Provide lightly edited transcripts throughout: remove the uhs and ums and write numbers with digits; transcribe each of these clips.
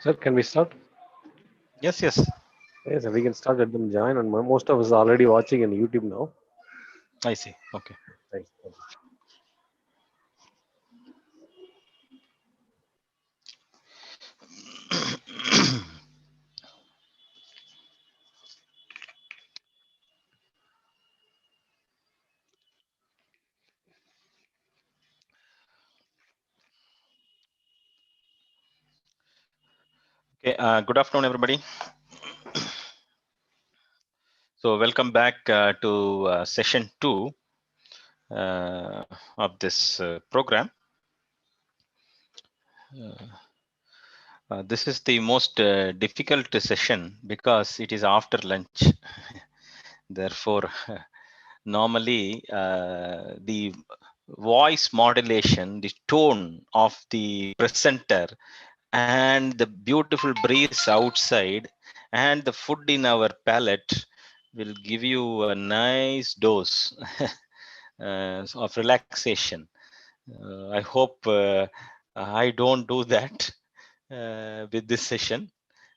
Sir, can we start? Yes, yes, Yes, we can start. Let them join, and most of us are already watching on YouTube now. I see. Okay. Thanks. Okay. Good afternoon, everybody. So, welcome back to session 2 of this program. This is the most difficult session because it is after lunch. Therefore, normally the voice modulation, the tone of the presenter, and the beautiful breeze outside, and the food in our palate will give you a nice dose of relaxation. I hope I don't do that with this session.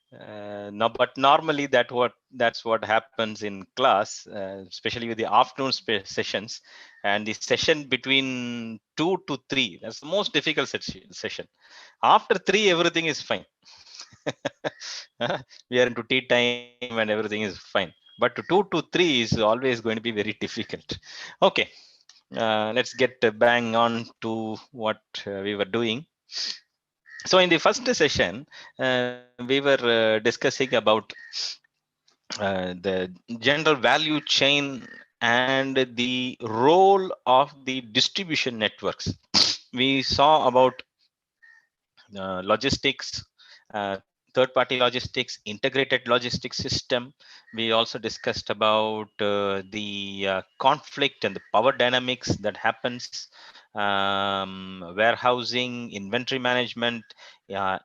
But normally that's what happens in class, especially with the afternoon sessions, and the session between 2 to 3. That's the most difficult session. After 3, everything is fine. We are into tea time and everything is fine. But 2 to 3 is always going to be very difficult. Okay, let's get bang on to what we were doing. So in the first session, we were discussing about the general value chain and the role of the distribution networks. We saw about logistics, third party logistics, integrated logistics system. We also discussed about the conflict and the power dynamics that happens, warehousing, inventory management,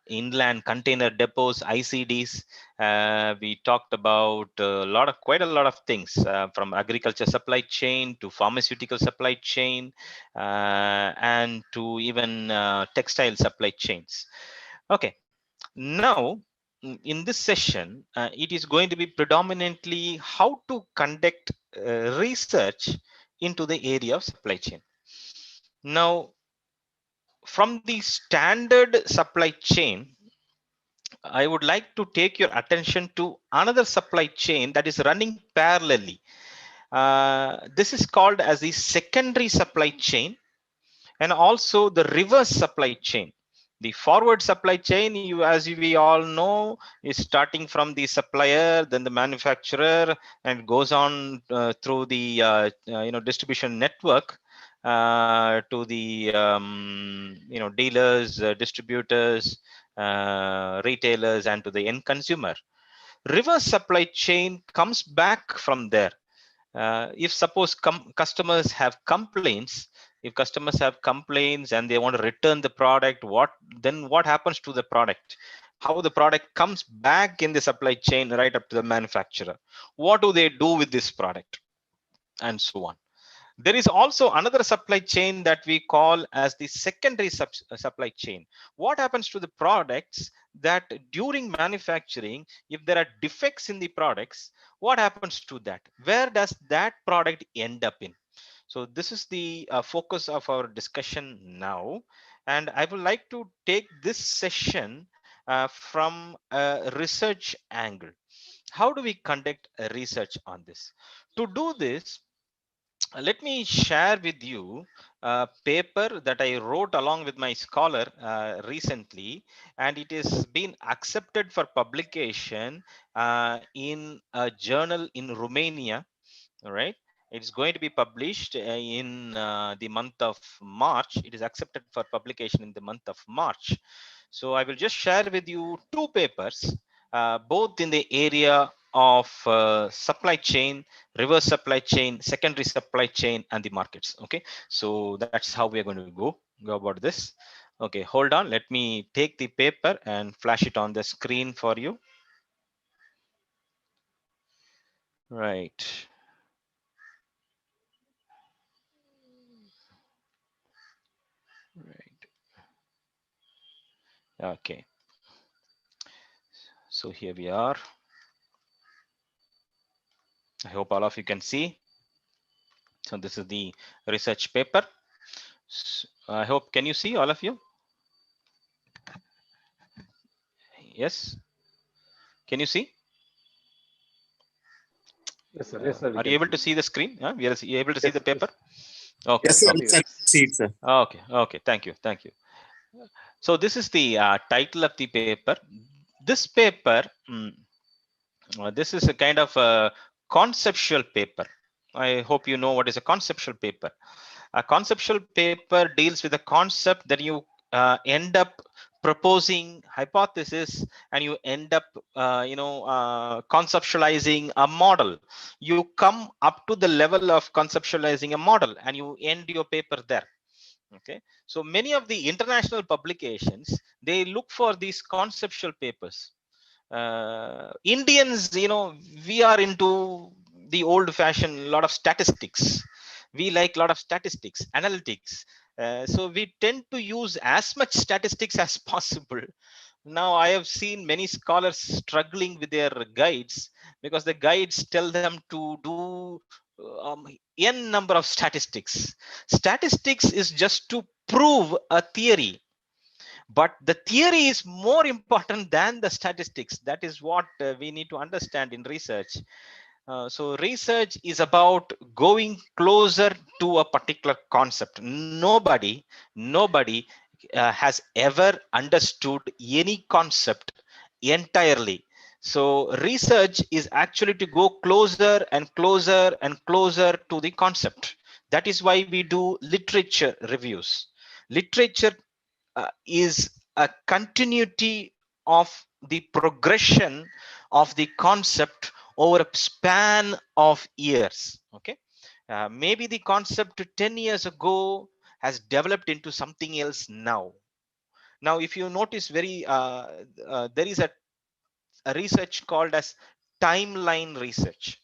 inland container depots, ICDs. We talked about quite a lot of things, from agriculture supply chain to pharmaceutical supply chain, and to even textile supply chains. Okay, now in this session, it is going to be predominantly how to conduct research into the area of supply chain. Now, from the standard supply chain, I would like to take your attention to another supply chain that is running parallelly. This is called as the secondary supply chain, and also the reverse supply chain. The forward supply chain, as we all know, is starting from the supplier, then the manufacturer, and goes on through the distribution network to the dealers, distributors, retailers, and to the end consumer. Reverse supply chain comes back from there. If suppose customers have complaints, and they want to return the product, what happens to the product? How the product comes back in the supply chain right up to the manufacturer? What do they do with this product, and so on? There is also another supply chain that we call as the secondary supply chain. What happens to the products that during manufacturing, if there are defects in the products, what happens to that? Where does that product end up in? So this is the focus of our discussion now. And I would like to take this session from a research angle. How do we conduct a research on this? To do this, let me share with you a paper that I wrote along with my scholar recently, and it has been accepted for publication in a journal in Romania. All right. It's going to be published in the month of March. It is accepted for publication in the month of March. So I will just share with you two papers, both in the area of supply chain, reverse supply chain, secondary supply chain, and the markets. Okay, so that's how we are going to go about this. Okay, hold on. Let me take the paper and flash it on the screen for you. Right. Right. Okay. So here we are. I hope all of you can see. So this is the research paper. I hope, can you see, all of you? Yes. Can you see? Yes, sir, we Are you can able see. to see the screen? We are able to see Yes, the paper? yes, Okay. Yes, sir. Okay. Yes, I yes. see it, sir. Okay. Okay. Thank you. Thank you. So this is the title of the paper. This paper, this is a kind of a conceptual paper. I hope you know what is a conceptual paper. A conceptual paper deals with a concept that you end up proposing hypothesis, and you end up conceptualizing a model. You come up to the level of conceptualizing a model and you end your paper there. Okay, so many of the international publications, they look for these conceptual papers. Indians, we are into the old fashioned lot of statistics. We like a lot of statistics, analytics. So we tend to use as much statistics as possible. Now I have seen many scholars struggling with their guides, because the guides tell them to do n number of statistics. Statistics is just to prove a theory, but the theory is more important than the statistics. That is what we need to understand in research. So research is about going closer to a particular concept. Nobody has ever understood any concept entirely. So research is actually to go closer and closer and closer to the concept. That is why we do literature reviews. Literature is a continuity of the progression of the concept over a span of years. Okay, maybe the concept 10 years ago has developed into something else now. Now if you notice, there is a research called as timeline research.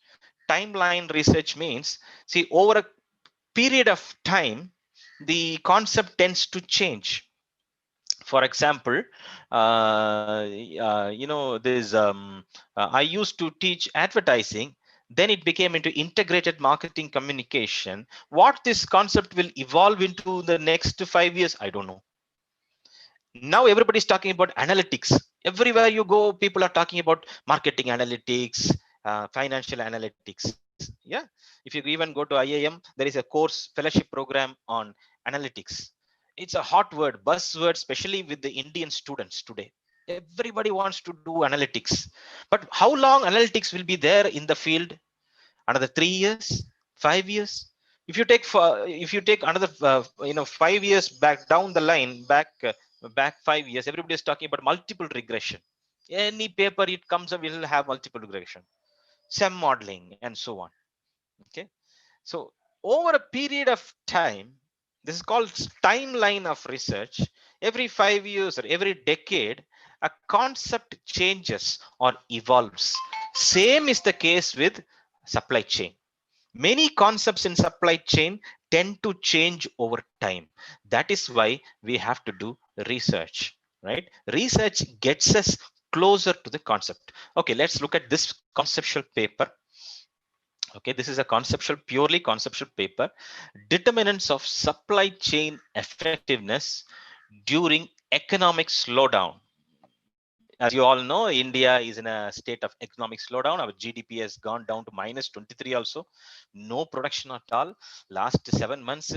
Timeline research means, see, over a period of time, the concept tends to change. For example, I used to teach advertising, then it became into integrated marketing communication. What this concept will evolve into the next 5 years, I don't know. Now everybody's talking about analytics. Everywhere you go, people are talking about marketing analytics, financial analytics. Yeah, if you even go to IIM, there is a course fellowship program on analytics. It's a hot word, buzzword, especially with the Indian students today. Everybody wants to do analytics, but how long analytics will be there in the field? Another 3 years, 5 years? If you take another 5 years back down the line, back 5 years, everybody is talking about multiple regression. Any paper it comes up will have multiple regression, SEM modeling, and so on. Okay, so over a period of time, this is called timeline of research. Every 5 years or every decade, a concept changes or evolves. Same is the case with supply chain. Many concepts in supply chain tend to change over time. That is why we have to do research, right? Research gets us closer to the concept. Okay, let's look at this conceptual paper. Okay, this is a purely conceptual paper. Determinants of supply chain effectiveness during economic slowdown. As you all know, India is in a state of economic slowdown. Our GDP has gone down to minus 23 also. No production at all. Last 7 months,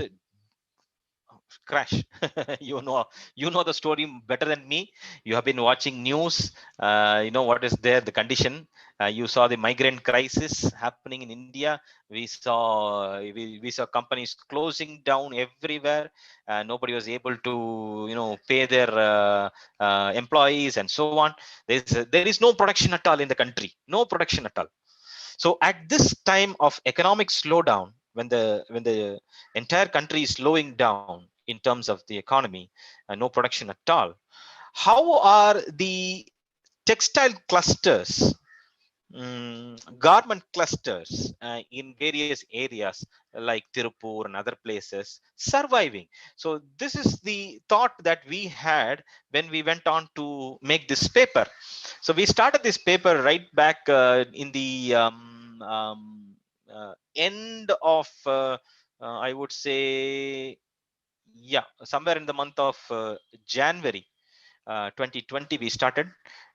crash. You know the story better than me. You have been watching news. You know what is there, the condition. You saw the migrant crisis happening in India. We saw companies closing down everywhere. Nobody was able to pay their employees and so on. There is no production at all in the country. No production at all. So at this time of economic slowdown, when the entire country is slowing down in terms of the economy, no production at all, how are the textile clusters garment clusters in various areas like Tirupur and other places surviving. So this is the thought that we had when we went on to make this paper. So we started this paper right back in the end of I would say, yeah, somewhere in the month of January 2020 we started,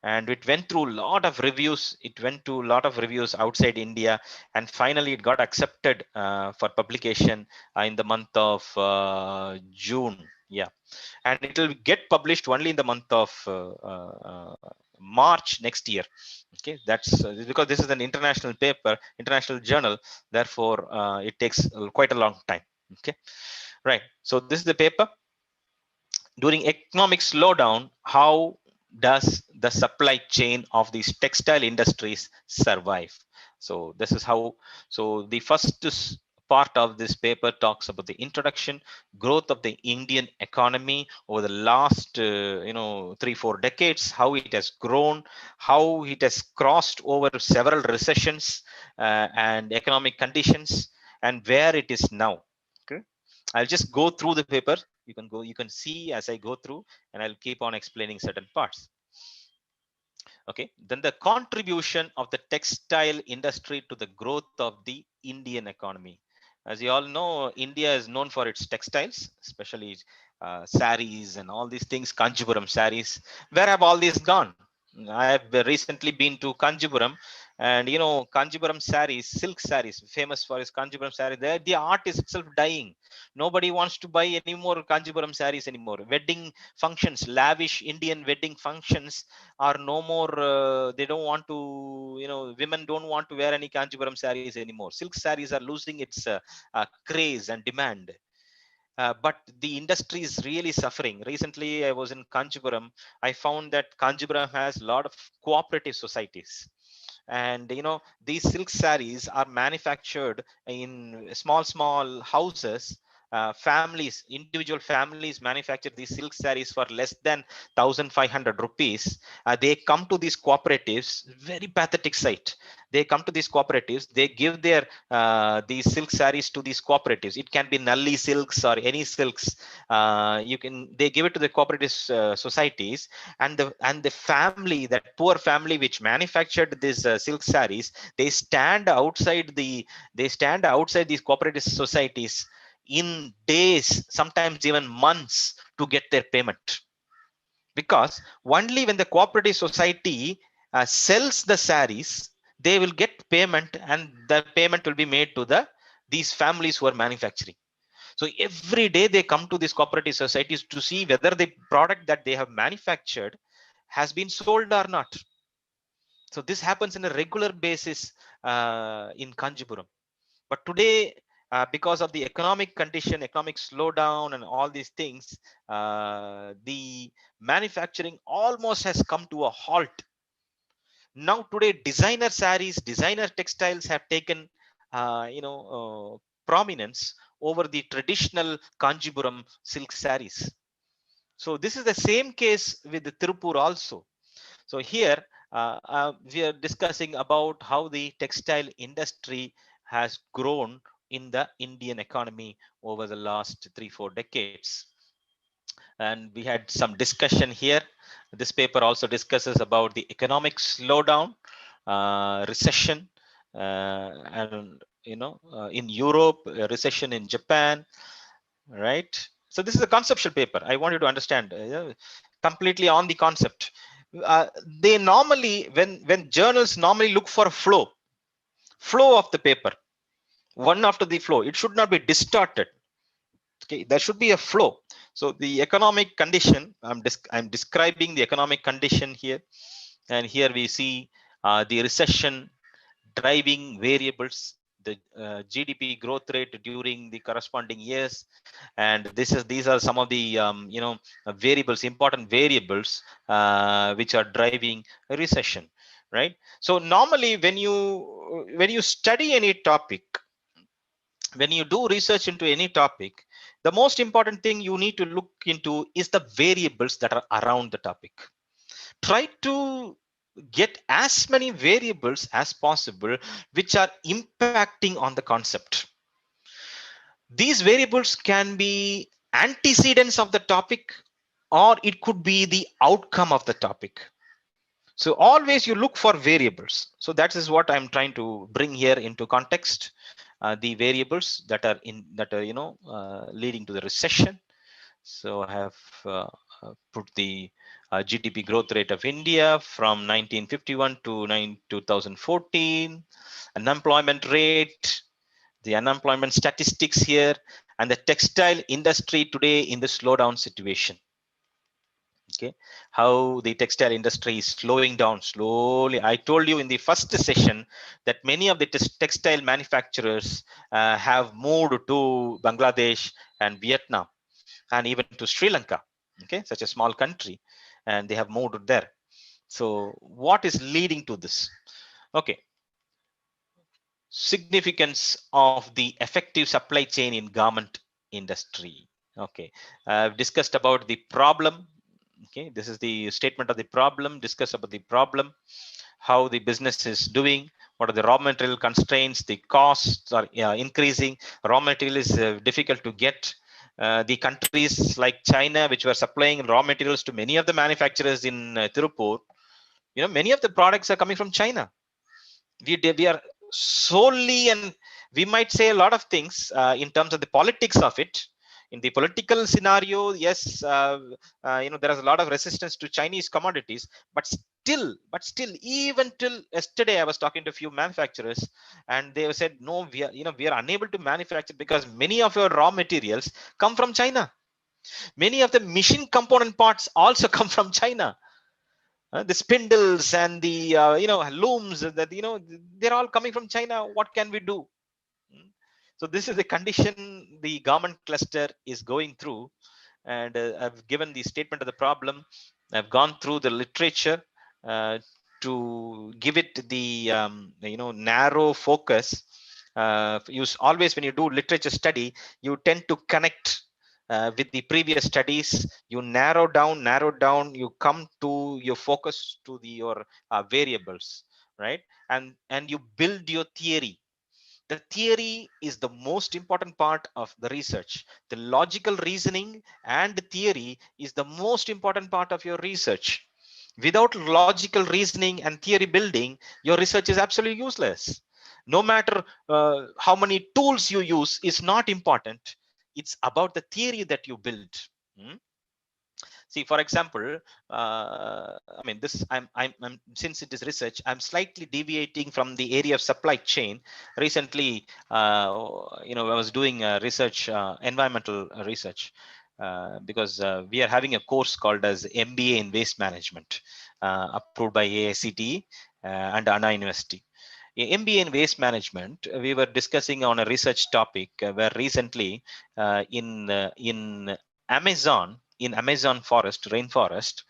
and it went through a lot of reviews. It went to a lot of reviews outside India, and finally it got accepted for publication in the month of June. Yeah, and it will get published only in the month of March next year. Okay, that's because this is an international paper, international journal. Therefore, it takes quite a long time. Okay, right. So this is the paper. During economic slowdown, how does the supply chain of these textile industries survive? So this is how. So the first part of this paper talks about the introduction, growth of the Indian economy over the last 3-4 decades, how it has grown, how it has crossed over several recessions and economic conditions, and where it is now. Okay, I'll just go through the paper. You can see as I go through, and I'll keep on explaining certain parts. Okay, then the contribution of the textile industry to the growth of the Indian economy. As you all know, India is known for its textiles, especially saris and all these things, Kanjipuram saris. Where have all these gone? I have recently been to Kanjipuram, and Kanjipuram saris, silk saris, famous for his Kanjipuram saris. There, the art is itself dying. Nobody wants to buy any more Kanjipuram saris anymore. Wedding functions, lavish Indian wedding functions are no more. They don't want to, women don't want to wear any Kanjipuram saris anymore. Silk saris are losing its craze and demand. But the industry is really suffering. Recently, I was in Kanjipuram. I found that Kanjipuram has a lot of cooperative societies. And these silk saris are manufactured in small houses. Families, individual families manufacture these silk saris for less than 1,500 rupees. They come to these cooperatives, very pathetic sight. They come to these cooperatives, they give their these silk saris to these cooperatives. It can be nalli silks or any silks. They give it to the cooperative societies, and the family, that poor family which manufactured these silk saris, they stand outside these cooperative societies in days, sometimes even months, to get their payment. Because only when the cooperative society sells the saris, they will get payment, and the payment will be made to these families who are manufacturing. So every day they come to these cooperative societies to see whether the product that they have manufactured has been sold or not. So this happens in a regular basis in Kanjipuram. But today, because of the economic condition, economic slowdown, and all these things, the manufacturing almost has come to a halt. Now today, designer saris, designer textiles have taken prominence over the traditional Kanjipuram silk saris. So this is the same case with the Tirupur also. So here we are discussing about how the textile industry has grown in the Indian economy over the last 3-4 decades. And we had some discussion here. This paper also discusses about the economic slowdown, recession, and in Europe, recession in Japan, right? So this is a conceptual paper. I want you to understand completely on the concept. They normally, when journals normally look for a flow of the paper, one after the flow, it should not be distorted. Okay, there should be a flow. So the economic condition, I'm describing the economic condition here, and here we see the recession driving variables, the GDP growth rate during the corresponding years, and these are some of the variables, important variables which are driving a recession, right? So normally when you study any topic, when you do research into any topic, the most important thing you need to look into is the variables that are around the topic. Try to get as many variables as possible which are impacting on the concept. These variables can be antecedents of the topic, or it could be the outcome of the topic. So always you look for variables. So that is what I'm trying to bring here into context. The variables that are leading to the recession. So I have put the GDP growth rate of India from 1951 to 2014, unemployment rate, the unemployment statistics here, and the textile industry today in the slowdown situation. Okay, how the textile industry is slowing down slowly. I told you in the first session that many of the textile manufacturers have moved to Bangladesh and Vietnam and even to Sri Lanka. Okay, such a small country, and they have moved there. So what is leading to this? Okay, significance of the effective supply chain in garment industry. Okay, I've discussed about the problem. Okay, this is the statement of the problem. Discuss about the problem, how the business is doing, what are the raw material constraints, the costs are increasing, raw material is difficult to get. The countries like China, which were supplying raw materials to many of the manufacturers in Tirupur, many of the products are coming from China. We are solely, and we might say a lot of things in terms of the politics of it. In the political scenario, yes, there is a lot of resistance to Chinese commodities, but still, even till yesterday, I was talking to a few manufacturers, and they said, no, we are unable to manufacture because many of your raw materials come from China. Many of the machine component parts also come from China. The spindles and the looms, that they're all coming from China. What can we do? Mm. So this is the condition the government cluster is going through, and I've given the statement of the problem. I've gone through the literature to give it the narrow focus. Use always when you do literature study, you tend to connect with the previous studies. You narrow down, you come to your focus to your variables, right? And you build your theory. The theory is the most important part of the research. The logical reasoning and theory is the most important part of your research. Without logical reasoning and theory building, your research is absolutely useless. No matter how many tools you use is not important. It's about the theory that you build. Hmm? See, for example, I mean, since it is research, I'm slightly deviating from the area of supply chain. Recently, I was doing research, environmental research, because we are having a course called as MBA in Waste Management, approved by AICTE and Anna University. MBA in Waste Management, we were discussing on a research topic where recently in Amazon forest, rainforest,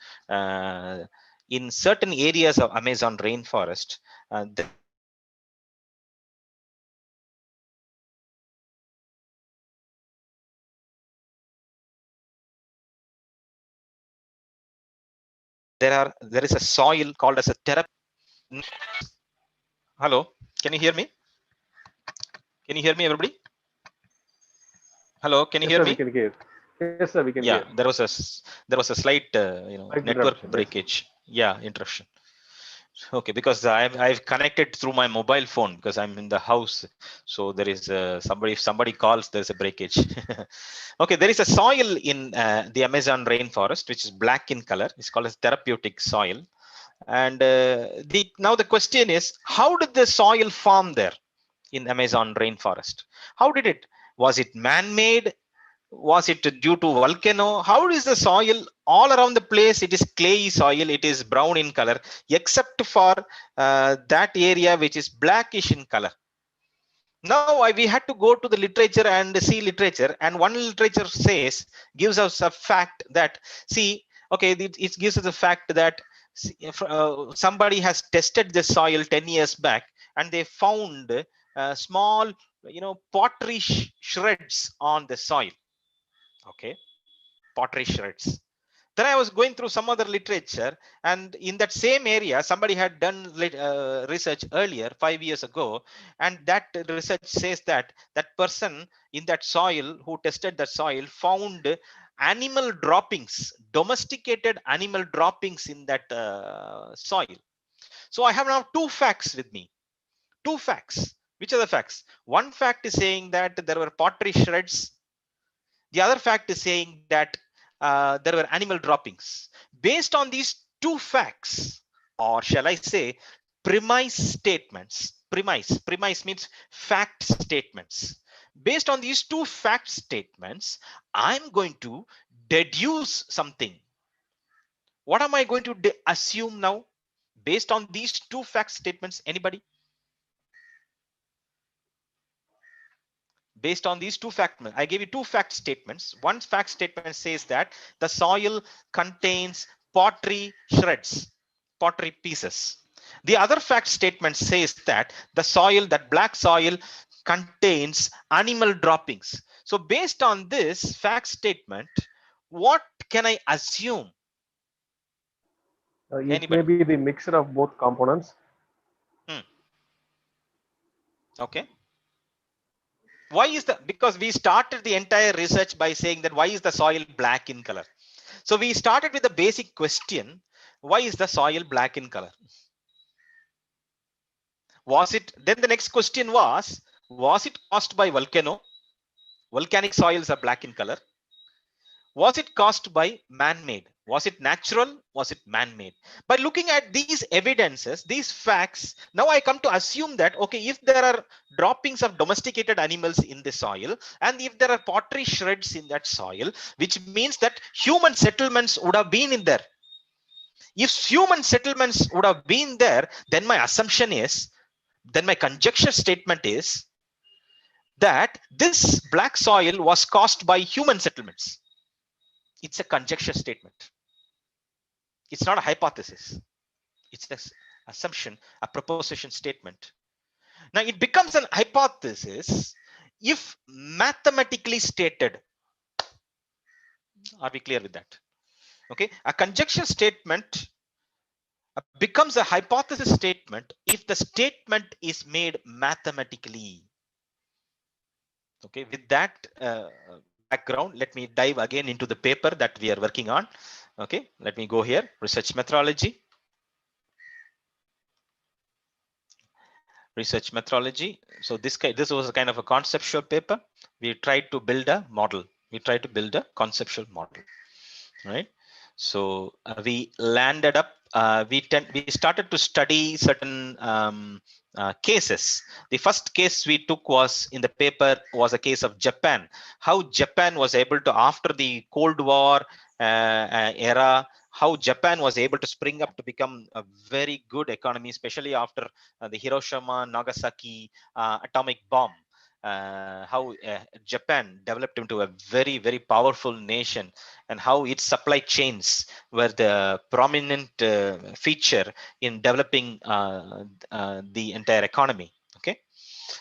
in certain areas of Amazon rainforest, there are there is a soil called as a therapy. Hello, can you hear me? Can you hear me, everybody? Hello, can you Yes, hear sir, we me? can hear. Yes, sir, we can Yeah, hear. there was a slight Slight network interruption, yes. breakage. Yeah, interruption. Okay, because I've connected through my mobile phone because I'm in the house, so there is somebody. If somebody calls, there's a breakage. Okay, there is a soil in the Amazon rainforest which is black in color. It's called as therapeutic soil. And now the question is, how did the soil form there in Amazon rainforest? How did it? Was it man-made? Was it due to volcano? How is the soil all around the place? It is clayey soil. It is brown in color, except for that area which is blackish in color. Now we had to go to the literature and see literature, and one literature gives us a fact that, see, okay, it gives us a fact that somebody has tested the soil 10 years back, and they found small, pottery shreds on the soil. Okay, pottery shreds. Then I was going through some other literature, and in that same area, somebody had done research earlier, 5 years ago, and that research says that that person in that soil who tested the soil found animal droppings, domesticated animal droppings in that soil. So I have now two facts with me. Two facts. Which are the facts? One fact is saying that there were pottery shreds. The other fact is saying that there were animal droppings. Based on these two facts, or shall I say, premise statements. Premise means fact statements. Based on these two fact statements, I'm going to deduce something. What am I going to assume now? Based on these two fact statements, anybody? Based on these two fact, I gave you two fact statements. One fact statement says that the soil contains pottery shreds, pottery pieces. The other fact statement says that the soil, that black soil, contains animal droppings. So based on this fact statement, what can I assume? It may Anybody? be the mixture of both components. Okay. Why is that? Because we started the entire research by saying that why is the soil black in color? So we started with the basic question, why is the soil black in color? Was it, then the next question was it caused by volcano? Volcanic soils are black in color. Was it caused by man-made? Was it natural? Was it man-made? By looking at these evidences, these facts, now I come to assume that, okay, if there are droppings of domesticated animals in the soil, and if there are pottery shreds in that soil, which means that human settlements would have been in there. If human settlements would have been there, then my assumption is, then my conjecture statement is that this black soil was caused by human settlements. It's a conjecture statement. It's not a hypothesis. It's an assumption, a proposition statement. Now it becomes an hypothesis if mathematically stated. Are we clear with that? Okay, a conjecture statement becomes a hypothesis statement if the statement is made mathematically. Okay, with that background, let me dive again into the paper that we are working on. Okay, let me go here, research methodology. Research methodology. So this was a kind of a conceptual paper. We tried to build a model. We tried to build a conceptual model, right? So we landed up. We started to study certain cases. The first case we took was in the paper was a case of Japan. How Japan was able to, after the Cold War era, how Japan was able to spring up to become a very good economy, especially after the Hiroshima Nagasaki atomic bomb. How Japan developed into a very, very powerful nation, and how its supply chains were the prominent feature in developing the entire economy. Okay.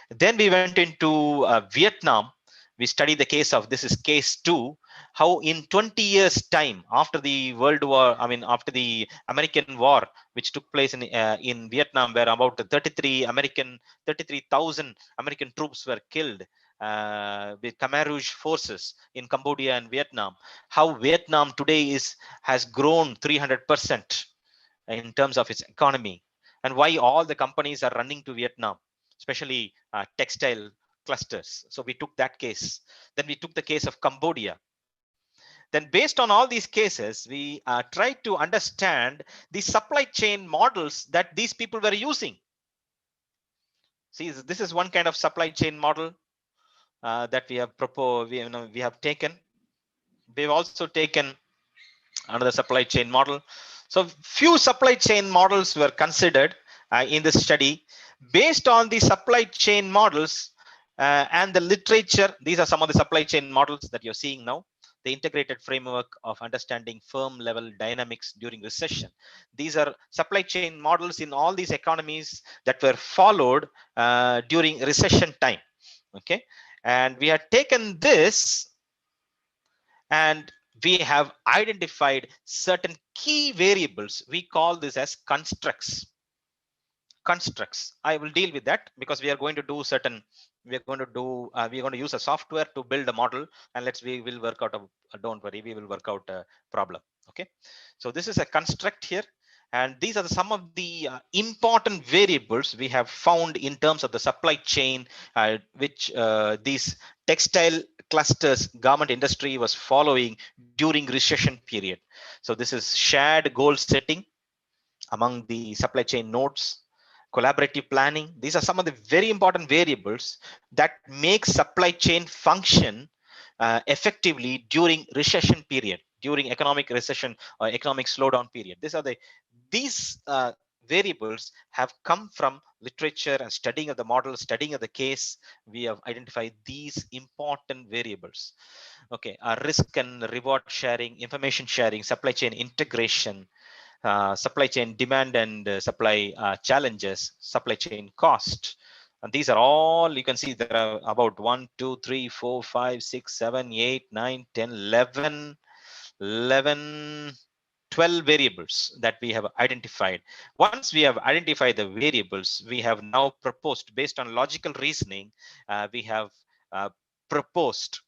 Then we went into Vietnam. We studied the case of, this is case 2, how in 20 years time after the World War, I mean after the American War, which took place in Vietnam, where about 33,000 American troops were killed with Khmer Rouge forces in Cambodia and Vietnam, how Vietnam today has grown 300% in terms of its economy, and why all the companies are running to Vietnam, especially textile clusters. So we took that case. Then we took the case of Cambodia. Then based on all these cases, we tried to understand the supply chain models that these people were using. See, this is one kind of supply chain model that we have proposed. We have taken. We've also taken another supply chain model. So few supply chain models were considered in this study. Based on the supply chain models and the literature, these are some of the supply chain models that you're seeing now. The integrated framework of understanding firm level dynamics during recession. These are supply chain models in all these economies that were followed during recession time. Okay, and we had taken this and we have identified certain key variables. We call this as constructs. I will deal with that because we are going to do certain, we are going to do, we are going to use a software to build a model, and we will work out don't worry, we will work out a problem. Okay, so this is a construct here, and these are some of the important variables we have found in terms of the supply chain, which these textile clusters garment industry was following during recession period. So this is shared goal setting among the supply chain nodes, collaborative planning. These are some of the very important variables that make supply chain function effectively during recession period, during economic recession or economic slowdown period. These variables have come from literature and studying of the model, studying of the case. We have identified these important variables. Okay, risk and reward sharing, information sharing, supply chain integration, supply chain demand and supply challenges, supply chain cost. And these are all, you can see there are about 1, 2, 3, 4, 5, 6, 7, 8, 9, 10, 11, 12 variables that we have identified. Once we have identified the variables, we have now proposed, based on logical reasoning, we have uh, proposed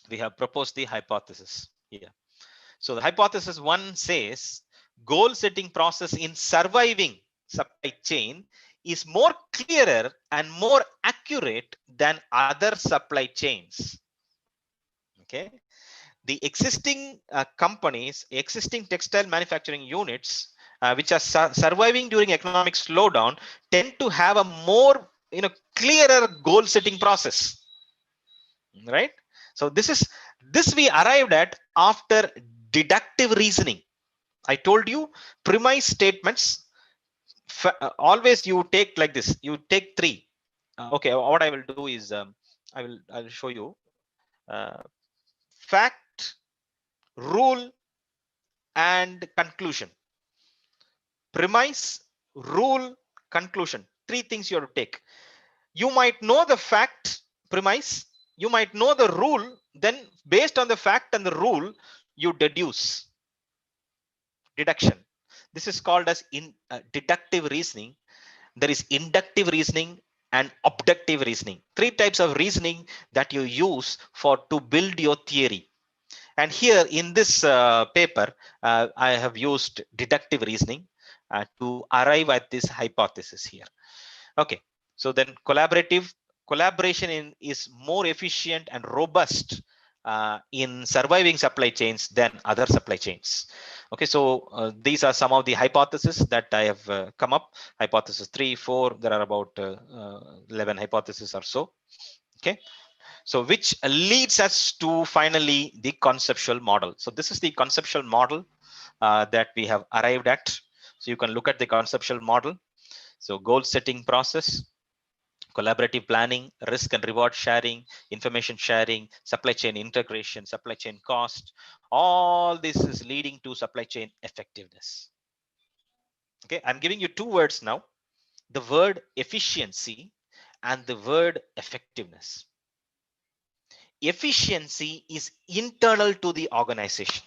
the hypothesis here. So the hypothesis 1 says goal setting process in surviving supply chain is more clearer and more accurate than other supply chains. Okay, the existing companies, existing textile manufacturing units, which are surviving during economic slowdown, tend to have a more clearer goal setting process, right? So this we arrived at after deductive reasoning. I told you premise statements, always you take like this, you take 3. Okay, what I will do is I'll show you uh, fact, rule, and conclusion. Premise, rule, conclusion. 3 things you have to take. You might know the fact, premise, you might know the rule, then based on the fact and the rule, you deduce. Deduction. This is called as deductive reasoning. There is inductive reasoning and abductive reasoning. 3 types of reasoning that you use to build your theory. And here in this paper, I have used deductive reasoning to arrive at this hypothesis here. Okay, so then collaboration is more efficient and robust in surviving supply chains than other supply chains. Okay, so these are some of the hypotheses that I have come up. Hypothesis 3, 4, there are about 11 hypotheses or so. Okay, so which leads us to finally the conceptual model. So this is the conceptual model that we have arrived at. So you can look at the conceptual model. So goal setting process, collaborative planning, risk and reward sharing, information sharing, supply chain integration, supply chain cost. All this is leading to supply chain effectiveness. Okay, I'm giving you 2 words now, the word efficiency and the word effectiveness. Efficiency is internal to the organization.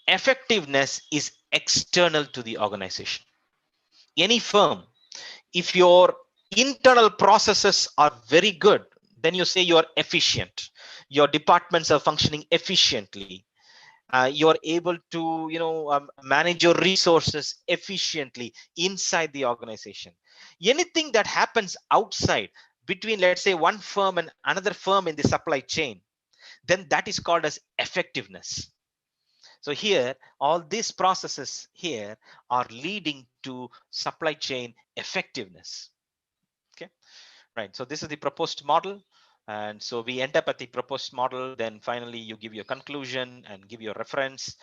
Effectiveness is external to the organization. Any firm, if your internal processes are very good, then you say you are efficient. Your departments are functioning efficiently. You are able to manage your resources efficiently inside the organization. Anything that happens outside, between let's say one firm and another firm in the supply chain, then that is called as effectiveness. So here, all these processes here are leading to supply chain effectiveness. Okay, right. So this is the proposed model. And so we end up at the proposed model. Then finally, you give your conclusion and give your reference.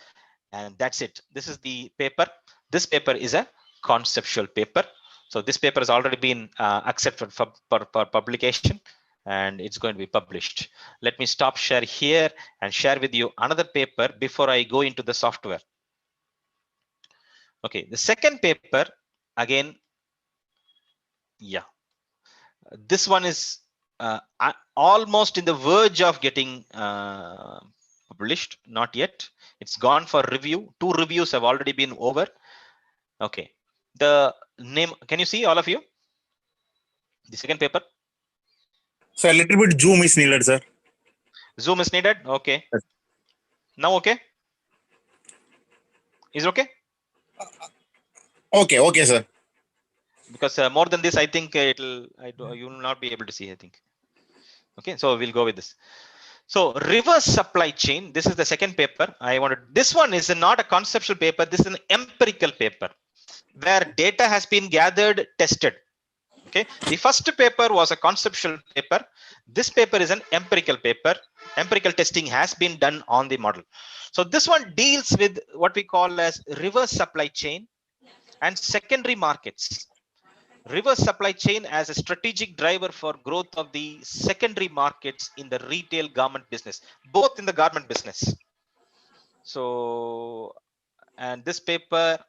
And that's it. This is the paper. This paper is a conceptual paper. So this paper has already been accepted for publication, and it's going to be published. Let me stop share here and share with you another paper before I go into the software. Okay, the second paper, again, yeah, this one is almost in the verge of getting published, not yet. It's gone for review. 2 reviews have already been over. Okay, the name, can you see all of you the second paper? So a little bit zoom is needed, sir. Zoom is needed. Okay, Yes. now okay, is it okay? Okay, okay, sir. Because more than this, I think you will not be able to see, I think. Okay, so we'll go with this. So reverse supply chain, this is the second paper I wanted. This one is not a conceptual paper. This is an empirical paper where data has been gathered, tested. Okay, the first paper was a conceptual paper. This paper is an empirical paper. Empirical testing has been done on the model. So this one deals with what we call as reverse supply chain and secondary markets. Reverse supply chain as a strategic driver for growth of the secondary markets in the retail garment business, both in the garment business. So, and this paper,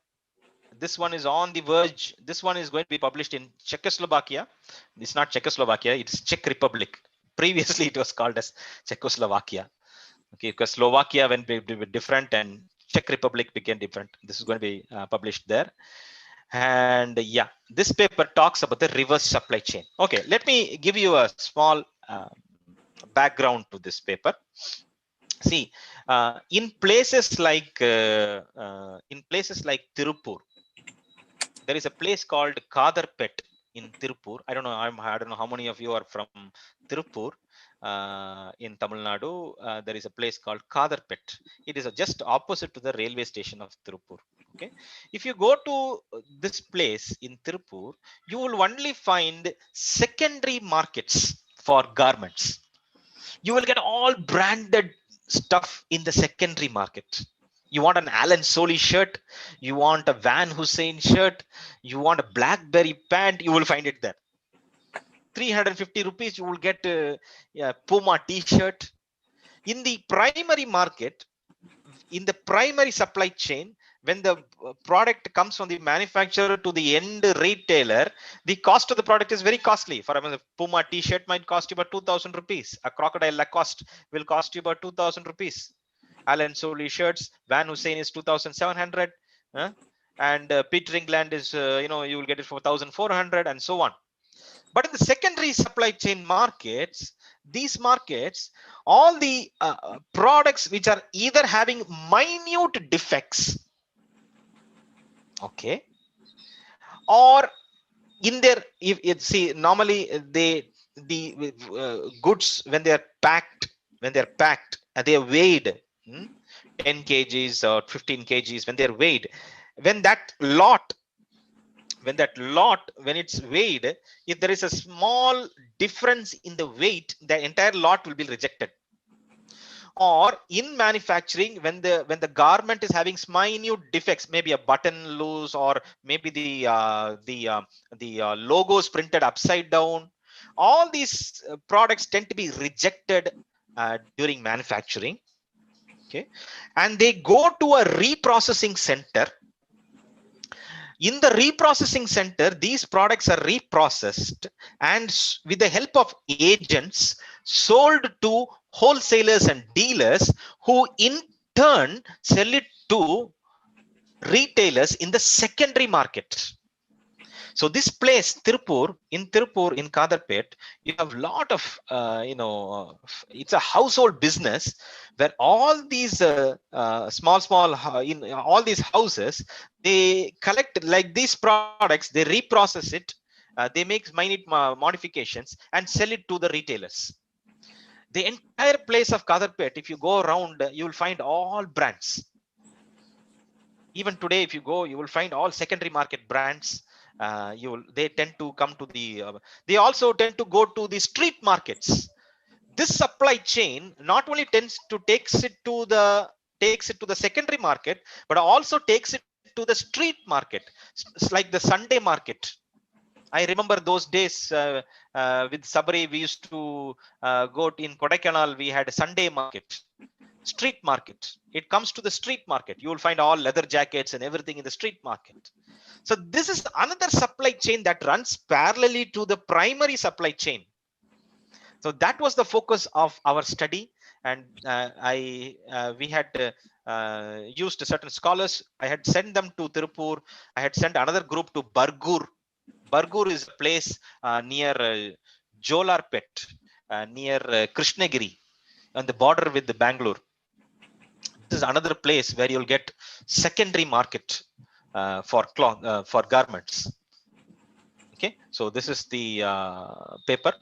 this one is on the verge. This one is going to be published in Czechoslovakia. It's not Czechoslovakia, it's Czech Republic. Previously, it was called as Czechoslovakia. Okay, because Slovakia went different and Czech Republic became different. This is going to be published there. And yeah, this paper talks about the reverse supply chain. Okay, let me give you a small background to this paper. See, in places like Tirupur, there is a place called Kadarpet in Tirupur. I don't know. I don't know how many of you are from Tirupur. In Tamil Nadu, there is a place called Kadarpet. It is just opposite to the railway station of Tirupur. Okay, if you go to this place in Tirupur, you will only find secondary markets for garments. You will get all branded stuff in the secondary market. You want an Alan Solly shirt, you want a Van Hussein shirt, you want a Blackberry pant, you will find it there. 350 rupees, you will get a Puma t-shirt. In the primary market, in the primary supply chain, when the product comes from the manufacturer to the end retailer, the cost of the product is very costly. For example, a Puma t-shirt might cost you about 2,000 rupees. A Crocodile Lacoste will cost you about 2,000 rupees. Alan Solly shirts, Van Hussein is 2,700, and Peter England is, you will get it for 1,400 and so on. But in the secondary supply chain markets, these markets, all the products which are either having minute defects, okay, or in their, see, normally the goods when they are packed, they are weighed, 10 kgs or 15 kgs, when they're weighed, when it's weighed, if there is a small difference in the weight, the entire lot will be rejected. Or in manufacturing, when the garment is having minute defects, maybe a button loose, or maybe the logos printed upside down, all these products tend to be rejected during manufacturing. Okay, and they go to a reprocessing center. In the reprocessing center, these products are reprocessed and with the help of agents sold to wholesalers and dealers, who in turn sell it to retailers in the secondary market. So this place, Tirupur, in Kadarpet, you have a lot of, it's a household business where all these small, in all these houses, they collect like these products, they reprocess it, they make minute modifications and sell it to the retailers. The entire place of Kadarpet, if you go around, you will find all brands. Even today, if you go, you will find all secondary market brands. They tend to come to the, they also tend to go to the street markets. This supply chain not only takes it to the secondary market, but also takes it to the street market. It's like the Sunday market. I remember those days with Sabri, we used to go in Kodaikanal, we had a Sunday market. Street market. It comes to the street market. You will find all leather jackets and everything in the street market. So this is another supply chain that runs parallelly to the primary supply chain. So that was the focus of our study, and we had used certain scholars. I had sent them to Tirupur. I had sent another group to Bargur. Bargur is a place near Jolarpet, near Krishnagiri, on the border with the Bangalore. This is another place where you'll get secondary market for cloth, for garments. Okay, so this is the paper.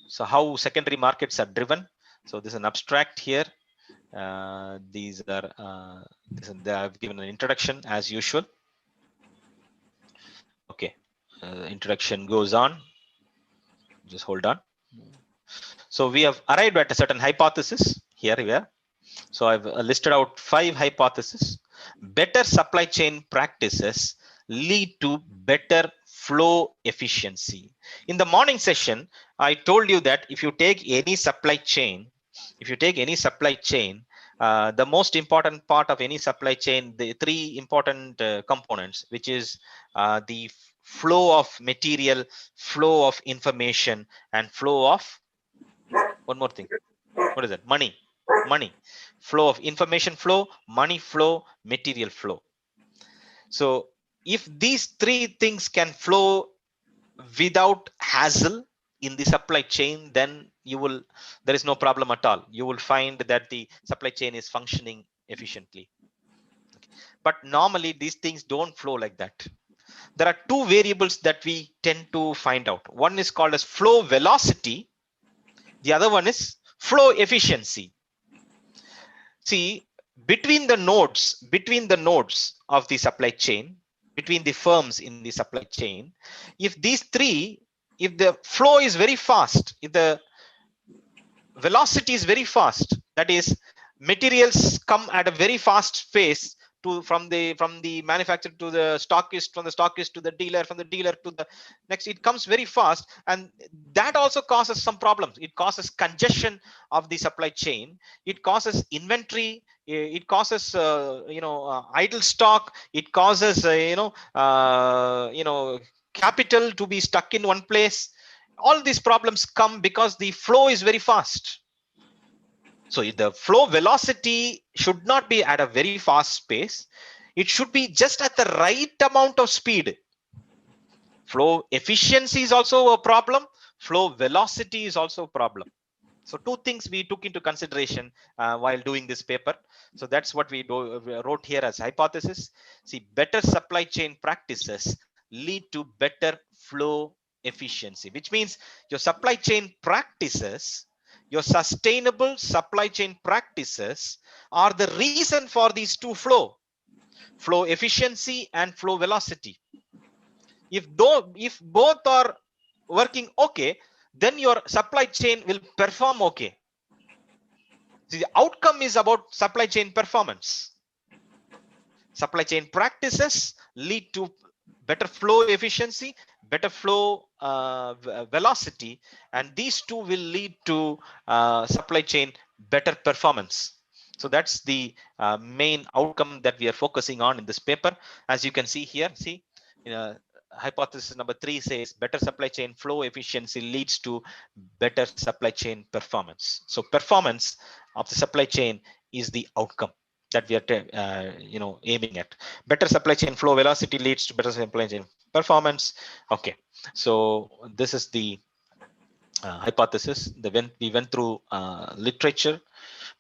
So how secondary markets are driven. So this is an abstract here. These are I've given an introduction as usual. Okay, introduction goes on. Just hold on. So we have arrived at a certain hypothesis. Here we are. So I've listed out 5 hypotheses. Better supply chain practices lead to better flow efficiency. In the morning session, I told you that if you take any supply chain, the most important part of any supply chain, the 3 important components, which is the flow of material, flow of information, and flow of one more thing. What is that? Money. Flow of information flow, money flow, material flow. So if these 3 things can flow without hassle in the supply chain, then there is no problem at all. You will find that the supply chain is functioning efficiently. Okay. But normally these things don't flow like that. There are 2 variables that we tend to find out. One is called as flow velocity. The other one is flow efficiency. See, between the nodes of the supply chain, between the firms in the supply chain, if the flow is very fast, if the velocity is very fast, that is, materials come at a very fast pace from the manufacturer to the stockist, from the stockist to the dealer, from the dealer to the next, it comes very fast, and that also causes some problems. It causes congestion of the supply chain, it causes inventory, it causes idle stock, it causes capital to be stuck in one place. All these problems come because the flow is very fast. So the flow velocity should not be at a very fast pace. It should be just at the right amount of speed. Flow efficiency is also a problem. Flow velocity is also a problem. So 2 things we took into consideration while doing this paper. So that's what we wrote here as hypothesis. See, better supply chain practices lead to better flow efficiency, which means your supply chain practices, your sustainable supply chain practices are the reason for these 2 flow efficiency and flow velocity. If both are working okay, then your supply chain will perform okay. See, the outcome is about supply chain performance. Supply chain practices lead to better flow efficiency, better flow velocity, and these 2 will lead to supply chain better performance. So that's the main outcome that we are focusing on in this paper. As you can see here, hypothesis number 3 says better supply chain flow efficiency leads to better supply chain performance. So performance of the supply chain is the outcome that we are aiming at. Better supply chain flow velocity leads to better supply chain performance. Okay, so this is the hypothesis. We went through literature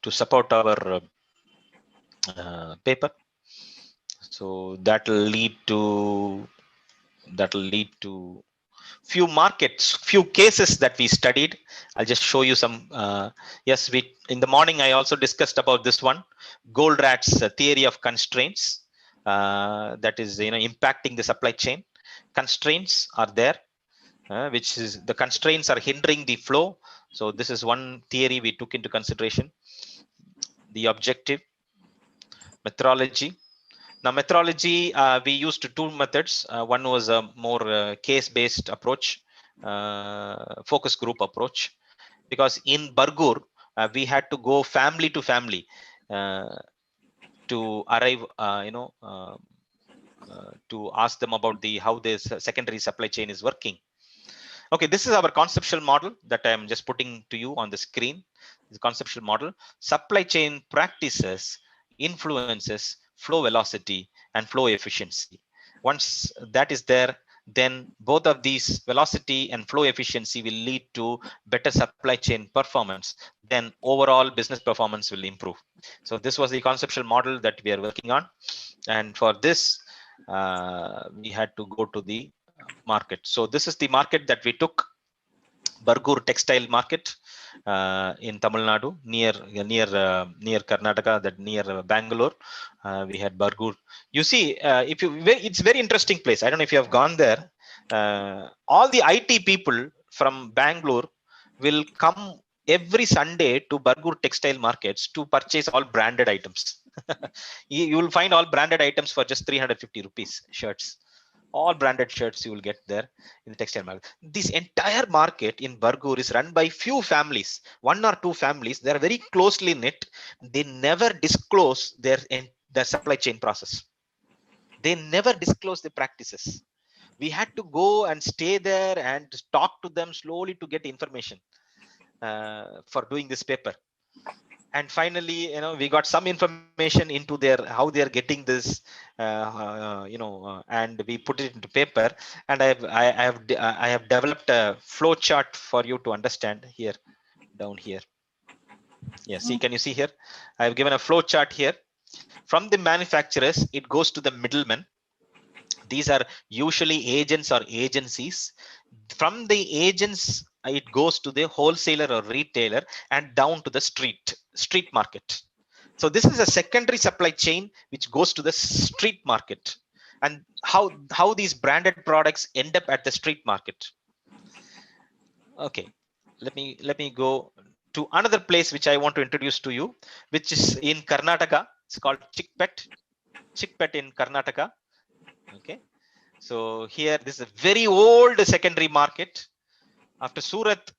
to support our paper. So that will lead to few cases that we studied. I'll just show you some. Yes, in the morning I also discussed about this one, Goldratt's theory of constraints, that is impacting the supply chain. Constraints are there, which is the constraints are hindering the flow. So this is one theory we took into consideration. The objective, methodology. Now methodology, we used 2 methods. One was a more case-based approach, focus group approach, because in Bargur, we had to go family to family to arrive, to ask them about how this secondary supply chain is working. Okay, this is our conceptual model that I am just putting to you on the screen. The conceptual model: supply chain practices, influences, flow velocity, and flow efficiency. Once that is there, then both of these, velocity and flow efficiency, will lead to better supply chain performance. Then overall business performance will improve. So this was the conceptual model that we are working on, and for this we had to go to the market. So this is the market that we took: Bargur textile market in Tamil Nadu, near Karnataka, that near Bangalore. We had Bargur. You see, if you, it's very interesting place. I don't know if you have gone there. All the IT people from Bangalore will come every Sunday to Bargur textile markets to purchase all branded items. You will find all branded items for just 350 rupees shirts. All branded shirts you will get there in the textile market. This entire market in Bargur is run by few families, one or two families. They are very closely knit. They never disclose their supply chain process. They never disclose the practices. We had to go and stay there and talk to them slowly to get information for doing this paper. And finally, we got some information into their, how they are getting this, and we put it into paper. And I have developed a flow chart for you to understand here, down here. Yeah, see, can you see here? I have given a flow chart here. From the manufacturers, it goes to the middlemen. These are usually agents or agencies. From the agents, it goes to the wholesaler or retailer, and down to the street market. So this is a secondary supply chain which goes to the street market, and how these branded products end up at the street market. Okay, let me go to another place which I want to introduce to you, which is in Karnataka. It's called Chickpet in Karnataka. Okay, so here, this is a very old secondary market. After Surat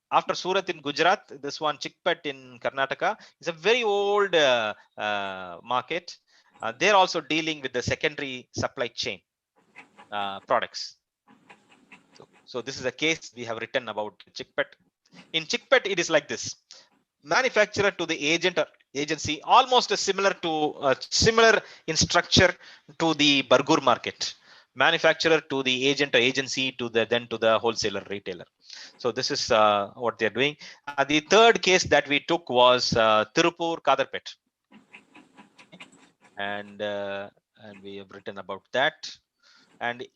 in Gujarat, this one, Chickpet in Karnataka, is a very old market. They're also dealing with the secondary supply chain products. So this is a case we have written about Chickpet. In Chickpet, it is like this: manufacturer to the agent or agency, almost similar in structure to the Bargur market. Manufacturer to the agent or agency, to the wholesaler retailer. So this is what they're doing. The third case that we took was Tirupur Kadarpet, and we have written about that. And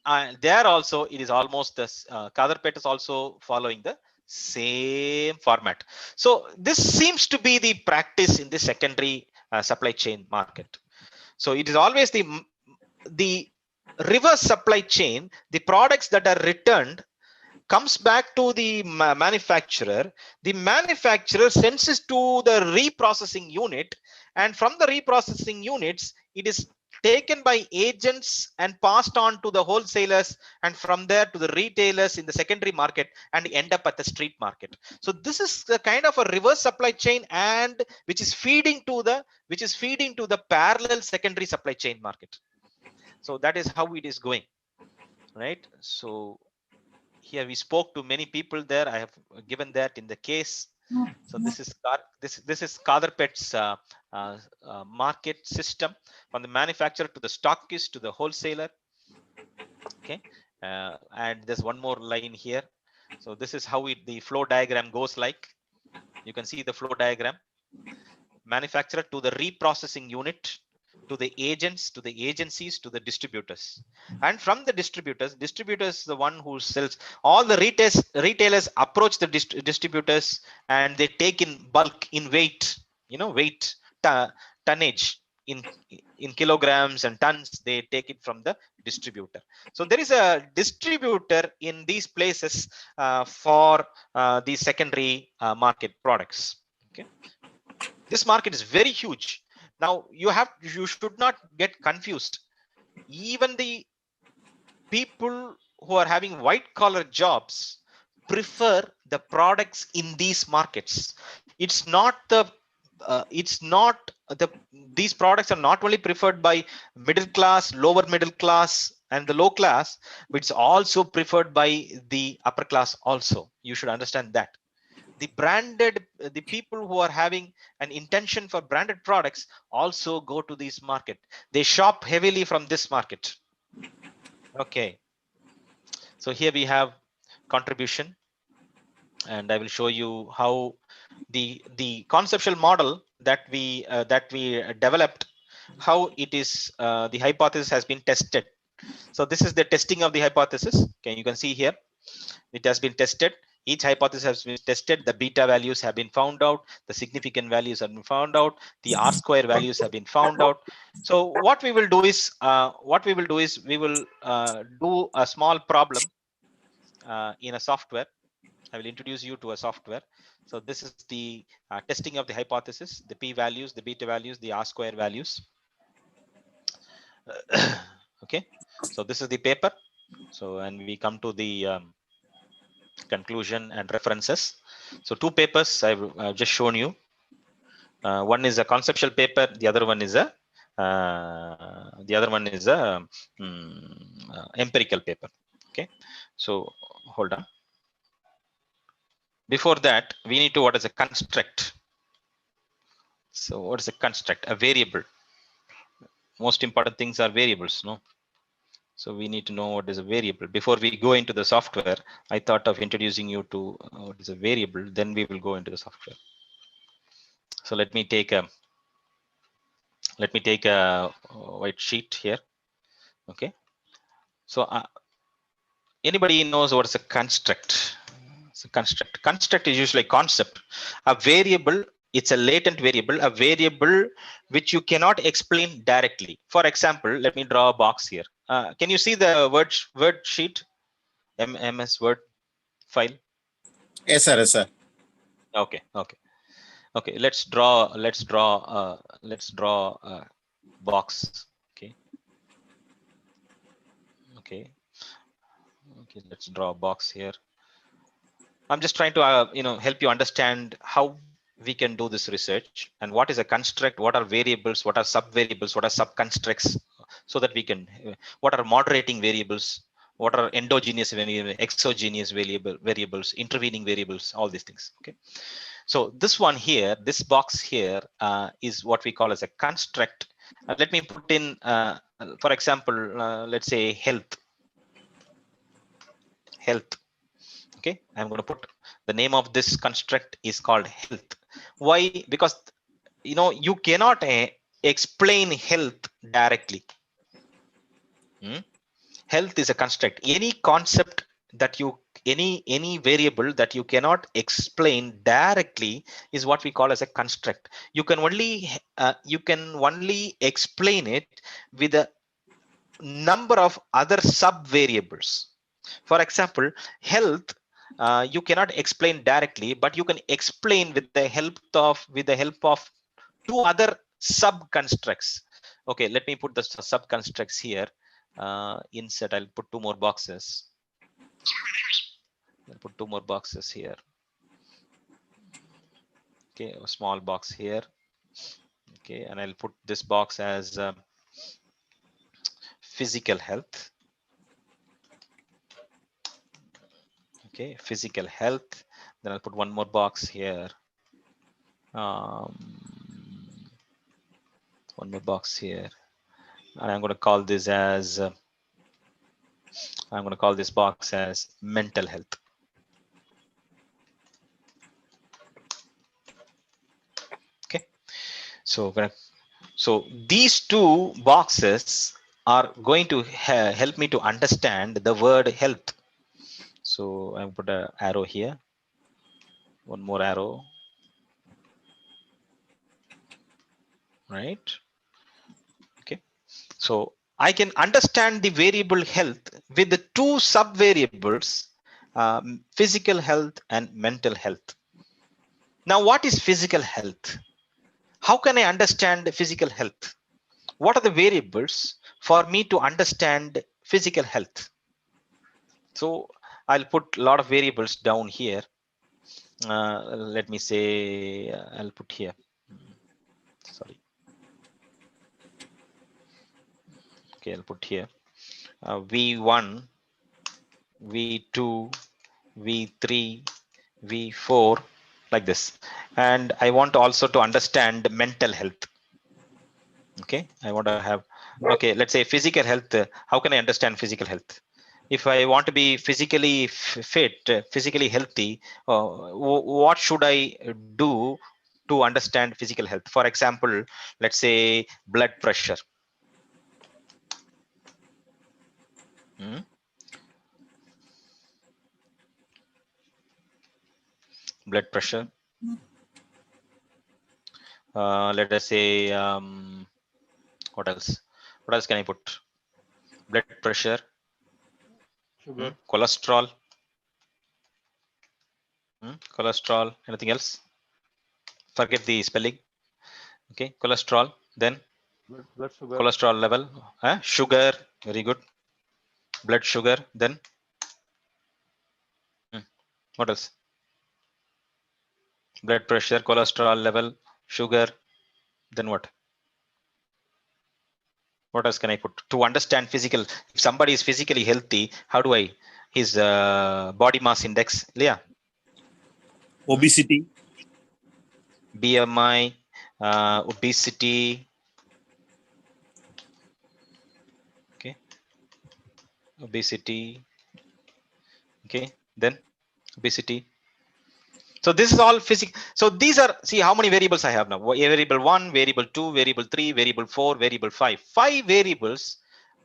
there also, it is almost this. Kadarpet is also following the same format. So this seems to be the practice in the secondary supply chain market. So it is always the reverse supply chain. The products that are returned comes back to the manufacturer. The manufacturer sends it to the reprocessing unit, and from the reprocessing units, it is taken by agents and passed on to the wholesalers, and from there to the retailers in the secondary market, and end up at the street market. So this is the kind of a reverse supply chain, and which is feeding to the parallel secondary supply chain market. So that is how it is going, right? So here we spoke to many people there. I have given that in the case. So this is Kadarpet's market system, from the manufacturer to the stockist to the wholesaler. Okay, and there's one more line here. So this is how the flow diagram goes like. You can see the flow diagram: manufacturer to the reprocessing unit, to the agents, to the agencies, to the distributors. And from the distributors is the one who sells. All the retailers approach the distributors, and they take in bulk, in weight, tonnage, in kilograms and tons. They take it from the distributor. So there is a distributor in these places for the secondary market products. Okay, this market is very huge. Now you should not get confused. Even the people who are having white collar jobs prefer the products in these markets. These products are not only preferred by middle class, lower middle class, and the low class, but it's also preferred by the upper class also. You should understand that. The people who are having an intention for branded products also go to this market. They shop heavily from this market. Okay. So here we have contribution, and I will show you how the conceptual model that we developed, how it is the hypothesis has been tested. So this is the testing of the hypothesis. Okay, you can see here it has been tested. Each hypothesis has been tested. The beta values have been found out. The significant values have been found out. The R square values have been found out. So what we will do is we will do a small problem in a software. I will introduce you to a software. So this is the testing of the hypothesis, the p values, the beta values, the R square values. Okay, so this is the paper. So and we come to the conclusion and references. So two papers I've just shown you. One is a conceptual paper. The other one is a empirical paper. Okay, so hold on. Before that, we need to what is a construct. So what is a construct? A variable. Most important things are variables, no? So we need to know what is a variable. Before we go into the software, I thought of introducing you to what is a variable, then we will go into the software. So let me take a white sheet here. Okay. So anybody knows what is a construct? It's a construct. Construct is usually a concept. A variable, it's a latent variable, a variable which you cannot explain directly. For example, let me draw a box here. Can you see the word sheet? MS Word file? Yes, sir. Yes, sir. Okay. Okay. Let's draw a box. Okay. Let's draw a box here. I'm just trying to help you understand how we can do this research and what is a construct, what are variables, what are sub variables, what are sub constructs, so that we can what are moderating variables, what are endogenous variables, exogenous variables, intervening variables, all these things. Okay, so this one here, this box here is what we call as a construct. Let me put in for example, let's say health. Okay, I'm going to put the name of this construct is called health. Why? Because you cannot explain health directly. Health is a construct. Any concept that any variable that you cannot explain directly is what we call as a construct. You can only explain it with a number of other sub variables. For example, health you cannot explain directly, but you can explain with the help of two other sub constructs. Okay, let me put the sub constructs here. Insert, I'll put two more boxes. I'll put two more boxes here. Okay, a small box here. Okay, and I'll put this box as physical health. Okay, physical health. Then I'll put one more box here. One more box here, and I'm going to call this as I'm going to call this box as mental health. Okay, so these two boxes are going to help me to understand the word health. So I'm put an arrow here, one more arrow, right? Okay, so I can understand the variable health with the two sub variables, physical health and mental health. Now, what is physical health? How can I understand physical health? What are the variables for me to understand physical health? So I'll put a lot of variables down here. Let me say I'll put here. Sorry. Okay, I'll put here. V1, V2, V3, V4, like this. And I want also to understand mental health. Okay, I want to have, okay, let's say physical health. How can I understand physical health? If I want to be physically fit, physically healthy, what should I do to understand physical health? For example, let's say blood pressure. Blood pressure. Let us say, what else? What else can I put? Blood pressure, Sugar. cholesterol, cholesterol. Anything else? Forget the spelling. Okay, cholesterol. Then Blood sugar. cholesterol level. Sugar. Very good. Blood sugar. Then what else? Blood pressure, cholesterol level, sugar. Then what? What else can I put to understand physical? If somebody is physically healthy, how do I? His body mass index, Leah. Obesity. BMI, obesity. Okay, obesity. Okay, then obesity. So this is all physical. So these are, see how many variables I have now. Variable 1, variable 2, variable 3, variable 4, variable 5. 5 variables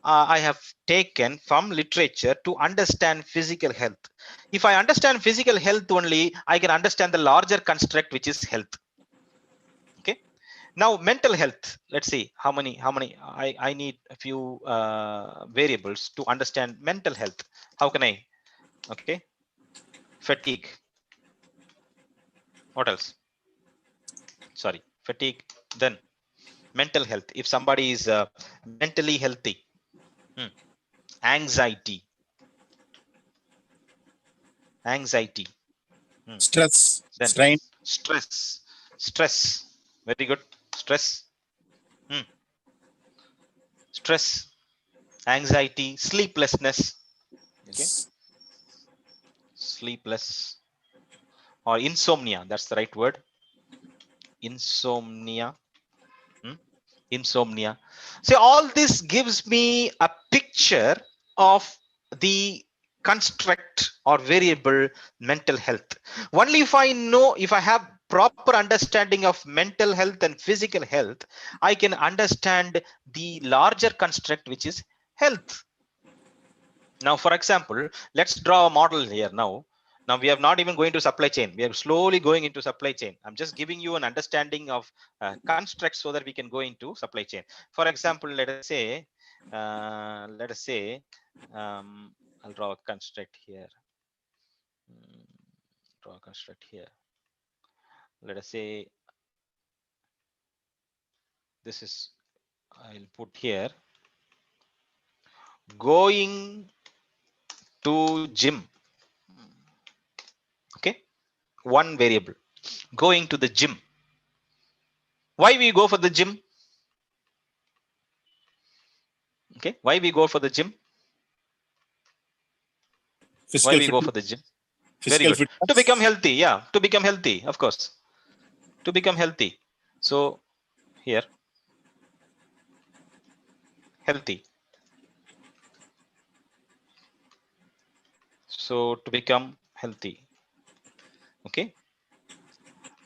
I have taken from literature to understand physical health. If I understand physical health only, I can understand the larger construct, which is health. Okay. Now mental health. Let's see how many. I need a few variables to understand mental health. How can I? Okay. Fatigue. What else? Sorry, fatigue. Then mental health. If somebody is mentally healthy. Anxiety. Anxiety. Stress. Then Strain. stress. Stress. Very good. Stress. Stress. Anxiety. Sleeplessness. Okay. Sleepless or insomnia. That's the right word. Insomnia. Insomnia. So all this gives me a picture of the construct or variable mental health. Only if I know, if I have proper understanding of mental health and physical health, I can understand the larger construct, which is health. Now, for example, let's draw a model here now. Now we are not even going to supply chain. We are slowly going into supply chain. I'm just giving you an understanding of constructs so that we can go into supply chain. For example, let us say, I'll draw a construct here. Draw a construct here. Let us say this is, I'll put here, going to gym. Okay, one variable, going to the gym. Why we go for the gym? Okay, why we go for the gym? Why we go for the gym? Very good. Fitness. To become healthy. Yeah, to become healthy, of course. To become healthy. So here, healthy. So to become healthy. Okay.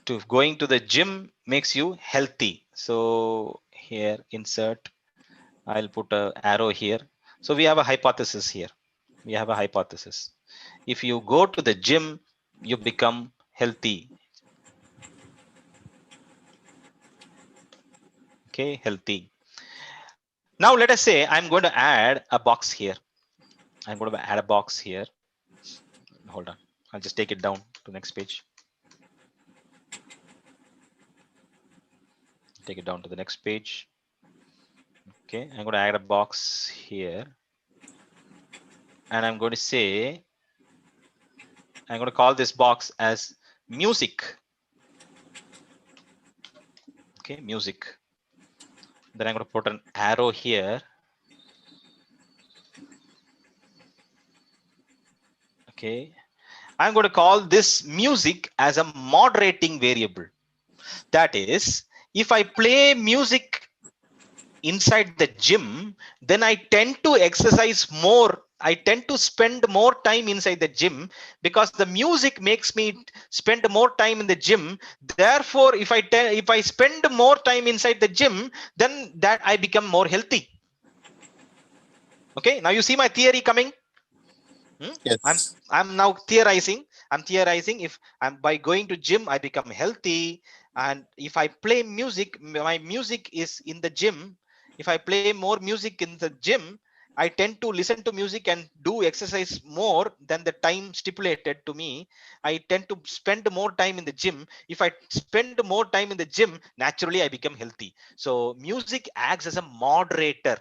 To going to the gym makes you healthy. So here, insert. I'll put an arrow here. So we have a hypothesis here. We have a hypothesis. If you go to the gym, you become healthy. Okay, healthy. Now let us say I'm going to add a box here. I'm going to add a box here. Hold on. I'll just take it down to next page. Take it down to the next page. Okay, I'm going to add a box here. And I'm going to say, I'm going to call this box as music. Okay, music. Then I'm going to put an arrow here. Okay. I'm going to call this music as a moderating variable. That is, if I play music inside the gym, then I tend to exercise more. I tend to spend more time inside the gym because the music makes me spend more time in the gym. Therefore, if I spend more time inside the gym, then that I become more healthy. Okay, now you see my theory coming. Yes. I'm now theorizing. I'm theorizing. If I'm by going to gym, I become healthy. And if I play music, my music is in the gym. If I play more music in the gym, I tend to listen to music and do exercise more than the time stipulated to me. I tend to spend more time in the gym. If I spend more time in the gym, naturally I become healthy. So music acts as a moderator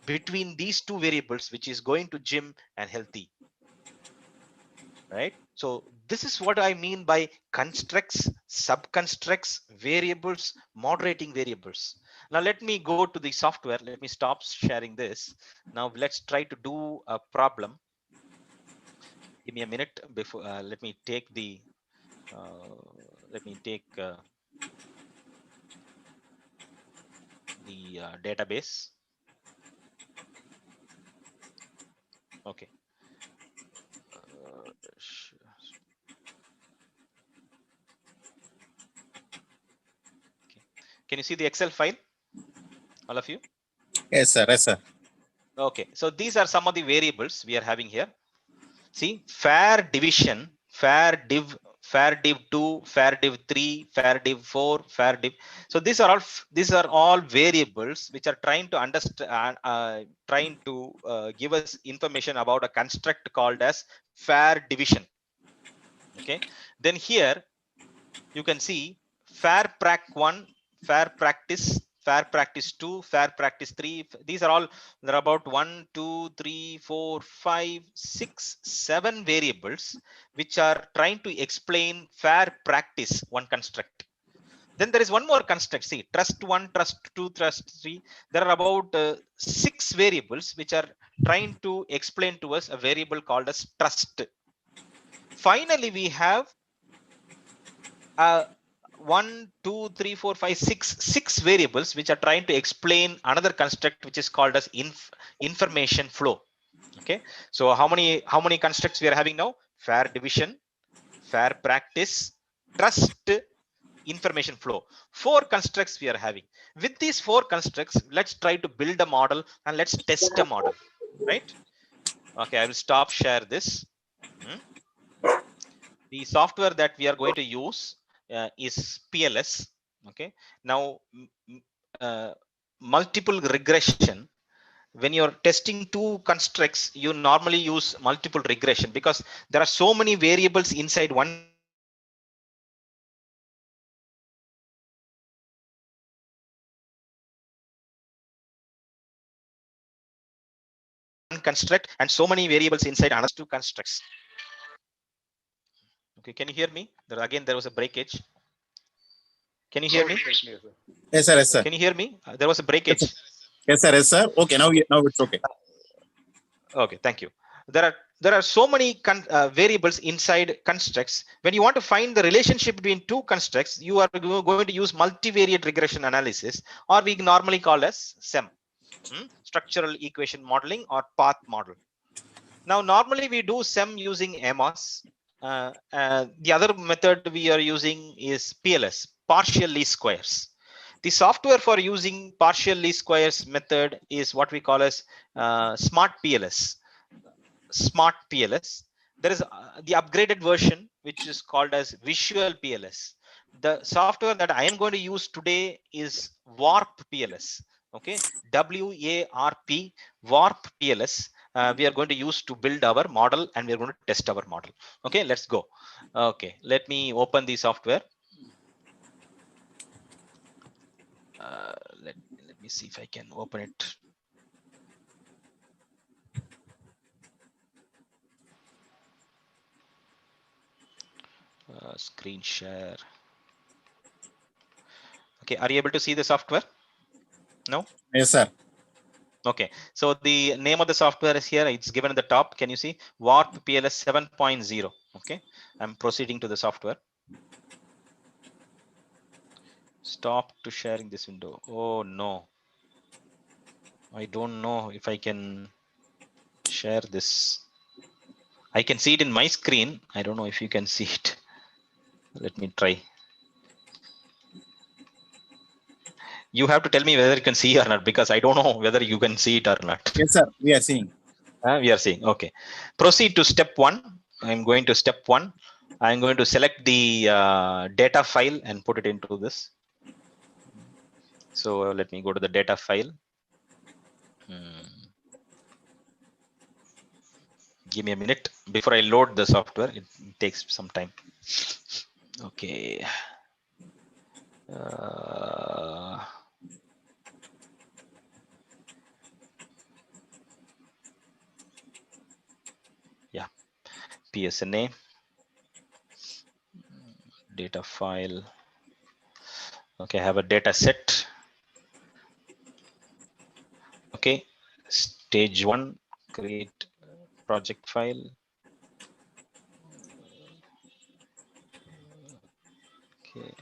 between these two variables, which is going to gym and healthy. Right? So this is what I mean by constructs, subconstructs, variables, moderating variables. Now let me go to the software. Let me stop sharing this. Now let's try to do a problem. Give me a minute before. Let me take the. Database. Okay. Okay. Can you see the Excel file, all of you? Yes, sir. Yes, sir. Okay, so these are some of the variables we are having here. See, fair division, fair div 2, fair div 3, fair div 4, fair div. So these are all variables which are trying to understand, give us information about a construct called as fair division. Okay, then here you can see fair prac 1, fair practice, fair practice 2, fair practice 3. These are all, there are about 1, 2, 3, 4, 5, 6, 7 variables which are trying to explain fair practice, one construct. Then there is one more construct. See, trust 1, trust 2, trust 3. There are about 6 variables which are trying to explain to us a variable called as trust. Finally, we have 1, 2, 3, 4, 5, 6 variables which are trying to explain another construct which is called as information flow. Okay, so how many constructs we are having now? Fair division, fair practice, trust, information flow. 4 constructs we are having. With these 4 constructs, let's try to build a model and let's test a model, right? Okay, I will stop share this. The software that we are going to use is PLS. Okay, now multiple regression, when you're testing 2 constructs, you normally use multiple regression because there are so many variables inside one construct and so many variables inside another 2 constructs. Okay, can you hear me? There was a breakage. Can you hear me? Yes, sir. Yes, sir. Can you hear me? There was a Yes, sir. breakage. Yes, sir. Yes, sir. Okay, now it's okay. Okay, thank you. There are so many variables inside constructs. When you want to find the relationship between 2 constructs, you are going to use multivariate regression analysis, or we normally call as SEM, structural equation modeling or path model. Now, normally we do SEM using MOS. The other method we are using is PLS, partial least squares. The software for using partial least squares method is what we call as Smart PLS. Smart PLS. There is the upgraded version which is called as Visual PLS. The software that I am going to use today is Warp PLS. Okay, WARP, Warp PLS. We are going to use to build our model and we are going to test our model. Okay, let's go. Okay, let me open the software. Let me see if I can open it. Screen share. Okay, are you able to see the software? No? Yes, sir. Okay, so the name of the software is here. It's given at the top. Can you see Warp PLS 7.0? Okay, I'm proceeding to the software. Stop to sharing this window. Oh no, I don't know if I can share this. I can see it in my screen. I don't know if you can see it. Let me try. You have to tell me whether you can see or not, because I don't know whether you can see it or not. Yes, sir. We are seeing. We are seeing. Okay. Proceed to step 1. I'm going to step 1. I'm going to select the data file and put it into this. So let me go to the data file. Give me a minute before I load the software. It takes some time. Okay. Yeah. PSNA. Data file. Okay, I have a data set. Okay, stage 1, create project file. Okay.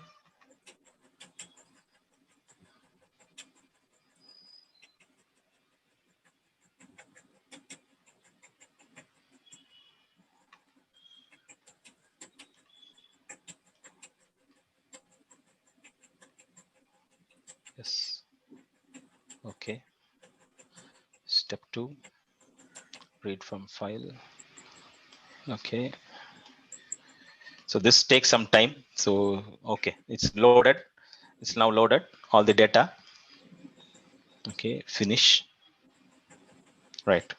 Yes. Okay. Step 2, read from file. Okay. So this takes some time. So, okay, it's loaded. It's now loaded, all the data. Okay, finish. Right.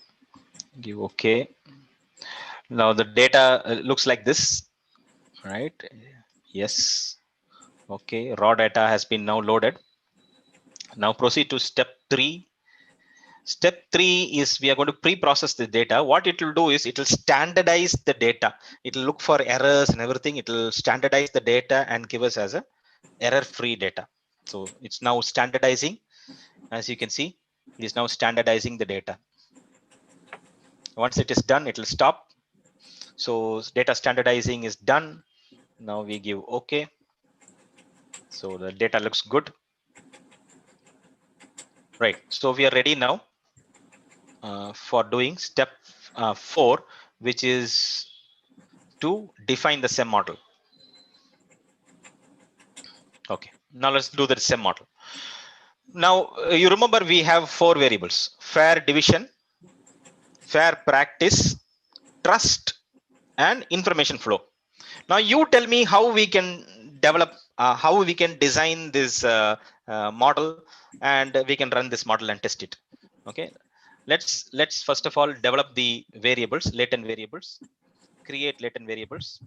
Give okay. Now the data looks like this, right? Yes. Okay, raw data has been now loaded. Now proceed to step 3. Step 3 is we are going to pre-process the data. What it will do is it will standardize the data. It will look for errors and everything. It will standardize the data and give us as a error-free data. So it's now standardizing. As you can see, it is now standardizing the data. Once it is done, it will stop. So data standardizing is done. Now we give OK. So the data looks good. Right. So we are ready now for doing step 4, which is to define the SEM model. Okay. Now let's do the SEM model. Now you remember we have 4 variables: fair division, fair practice, trust, and information flow. Now you tell me how we can develop, how we can design this model, and we can run this model and test it. Okay, let's first of all develop the variables, latent variables. Create latent variables.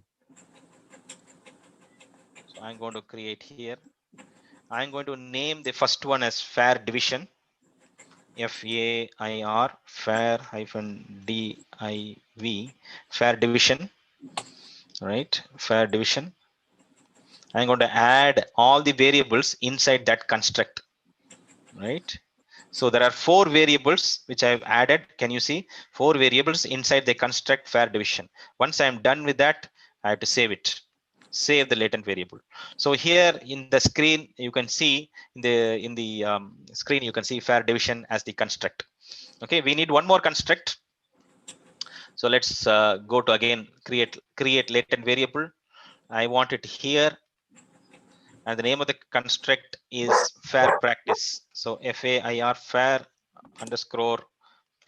So I'm going to create here. I'm going to name the first one as fair division. FAIR, fair -div, fair division. Right, fair division. I'm going to add all the variables inside that construct. Right, so there are 4 variables which I've added. Can you see 4 variables inside the construct fair division? Once I'm done with that, I have to save it. Save the latent variable. So here in the screen you can see, in the screen you can see fair division as the construct. Okay, we need one more construct. So let's go to again create latent variable. I want it here, and the name of the construct is fair practice. So FAIR, fair underscore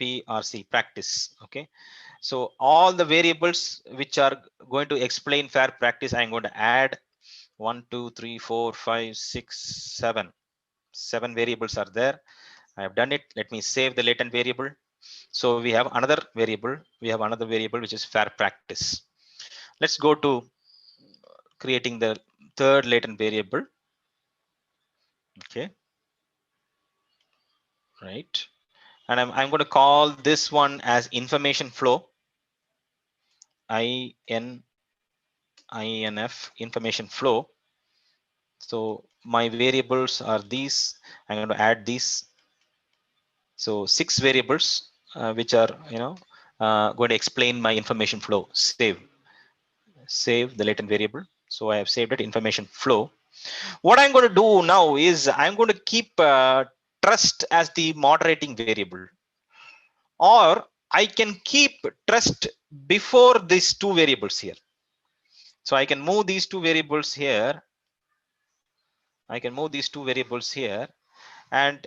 PRC, practice. Okay, so all the variables which are going to explain fair practice, I'm going to add 1, 2, 3, 4, 5, 6, 7. 7 variables are there. I have done it. Let me save the latent variable. So we have another variable. We have another variable which is fair practice. Let's go to creating the third latent variable. Okay, right, and I'm going to call this one as information flow. INF, information flow. So my variables are these. I'm going to add these. So 6 variables, which are, going to explain my information flow. Save the latent variable. So I have saved it, information flow. What I'm going to do now is I'm going to keep trust as the moderating variable, or I can keep trust before these two variables here. So I can move these two variables here. And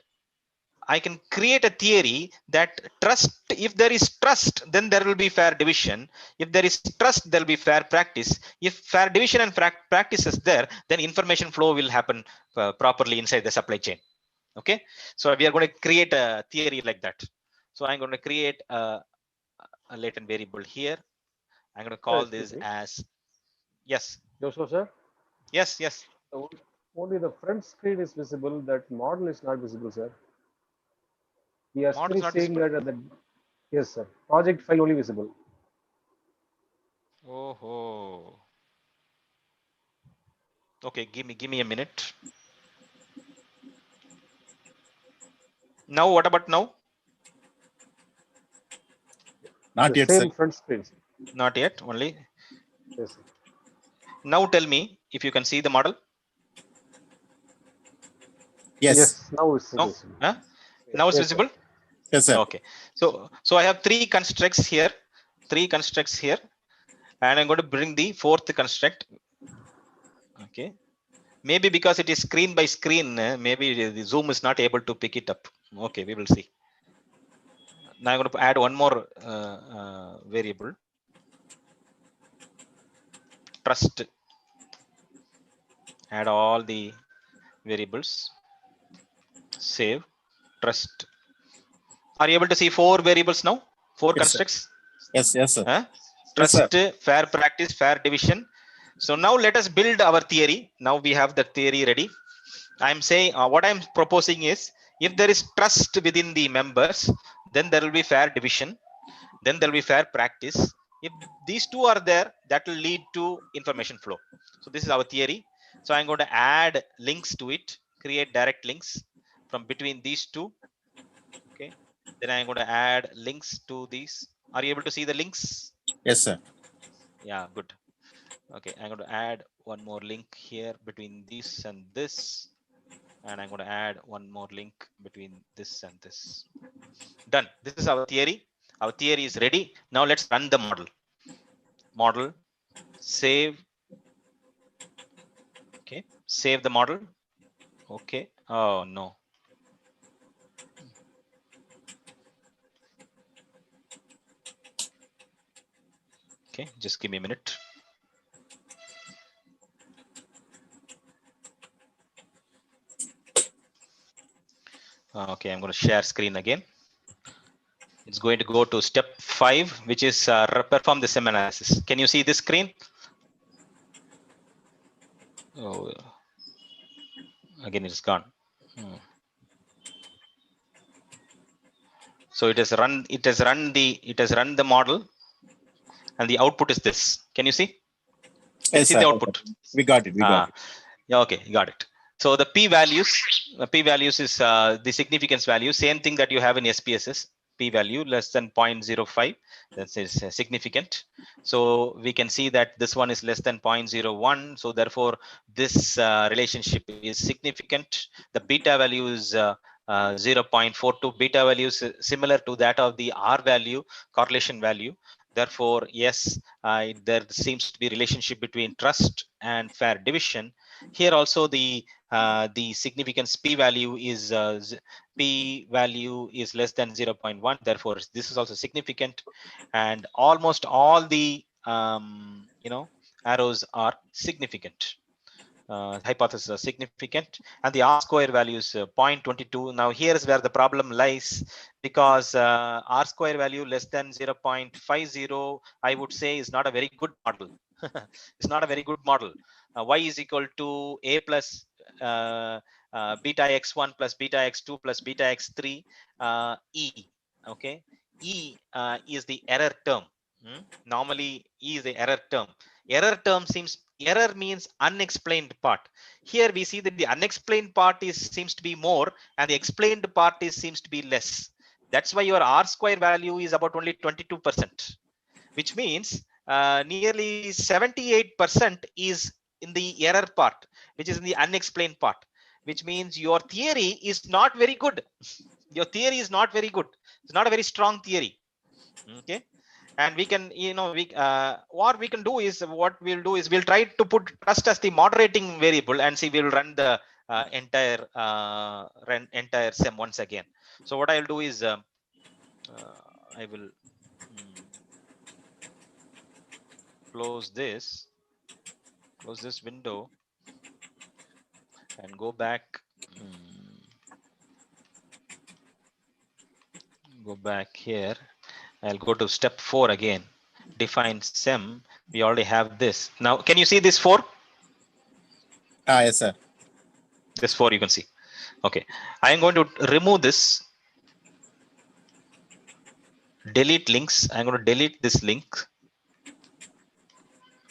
I can create a theory that trust, if there is trust, then there will be fair division. If there is trust, there will be fair practice. If fair division and practice is there, then information flow will happen properly inside the supply chain. Okay, so we are going to create a theory like that. So I'm going to create a latent variable here. I'm going to call this as, yes. Joshua, sir? Yes. So only the front screen is visible, that model is not visible, sir. We are Model is still not saying visible. that yes, sir. Project file only visible. Oh. Okay, give me a minute. Now, what about now? Not The yet, same sir. front screen. Not yet, only. Yes, sir. Now tell me if you can see the model. Yes. Now it's No? visible. Huh? Now it's Yes, sir. visible? Yes, sir. Okay. So I have three constructs here. And I'm going to bring the fourth construct. Okay. Maybe because it is screen by screen, maybe the Zoom is not able to pick it up. Okay, we will see. Now I'm going to add one more variable. Trust. Add all the variables. Save. Trust. Are you able to see 4 variables now? 4 Yes, sir. constructs. Yes, sir. Trust, Yes, sir. fair practice, fair division. So now let us build our theory. Now we have the theory ready. I'm saying what I'm proposing is, if there is trust within the members, then there will be fair division. Then there will be fair practice. If these two are there, that will lead to information flow. So this is our theory. So I'm going to add links to it, create direct links from between these two. Okay. Then I'm going to add links to these. Are you able to see the links? Yes, sir. Yeah, good. Okay, I'm going to add one more link here between this and this. And I'm going to add one more link between this and this. Done. This is our theory. Our theory is ready. Now let's run the model. Model, save. Okay, save the model. Okay. Oh, no. Okay, just give me a minute. Okay, I'm going to share screen again. It's going to go to step 5, which is perform the SIM analysis. Can you see this screen? Oh, again, it's gone. So it has run the model, and the output is this. Can you see? Yes, See sir. the output. We got it. Yeah, okay, you got it. So the p-values is the significance value, same thing that you have in SPSS. P-value less than 0.05, that is significant. So we can see that this one is less than 0.01. So therefore, this relationship is significant. The beta value is 0.42. Beta value is similar to that of the R value, correlation value. Therefore, yes, there seems to be relationship between trust and fair division. Here also the significance p-value is less than 0.1. Therefore, this is also significant, and almost all the arrows are significant. Hypotheses are significant, and the R square value is 0.22. Now here is where the problem lies, because R square value less than 0.50, I would say, is not a very good model. It's not a very good model. Y is equal to A plus beta x1 plus beta x2 plus beta x3 E. Okay, E is the error term. Normally, E is the error term. Error means unexplained part. Here we see that the unexplained part seems to be more, and the explained part seems to be less. That's why your R square value is about only 22%, which means nearly 78% is in the error part, which is in the unexplained part, which means your theory is not very good. Your theory is not very good. It's not a very strong theory. Okay. And we can, what we can do is, what we'll do is we'll try to put trust as the moderating variable and see, we'll run the entire SEM once again. So what I'll do is I will close this window and go back. Go back here. I'll go to step 4 again. Define SEM. We already have this. Now, can you see this 4? Yes, sir. This 4 you can see. Okay. I'm going to remove this. Delete links. I'm going to delete this link.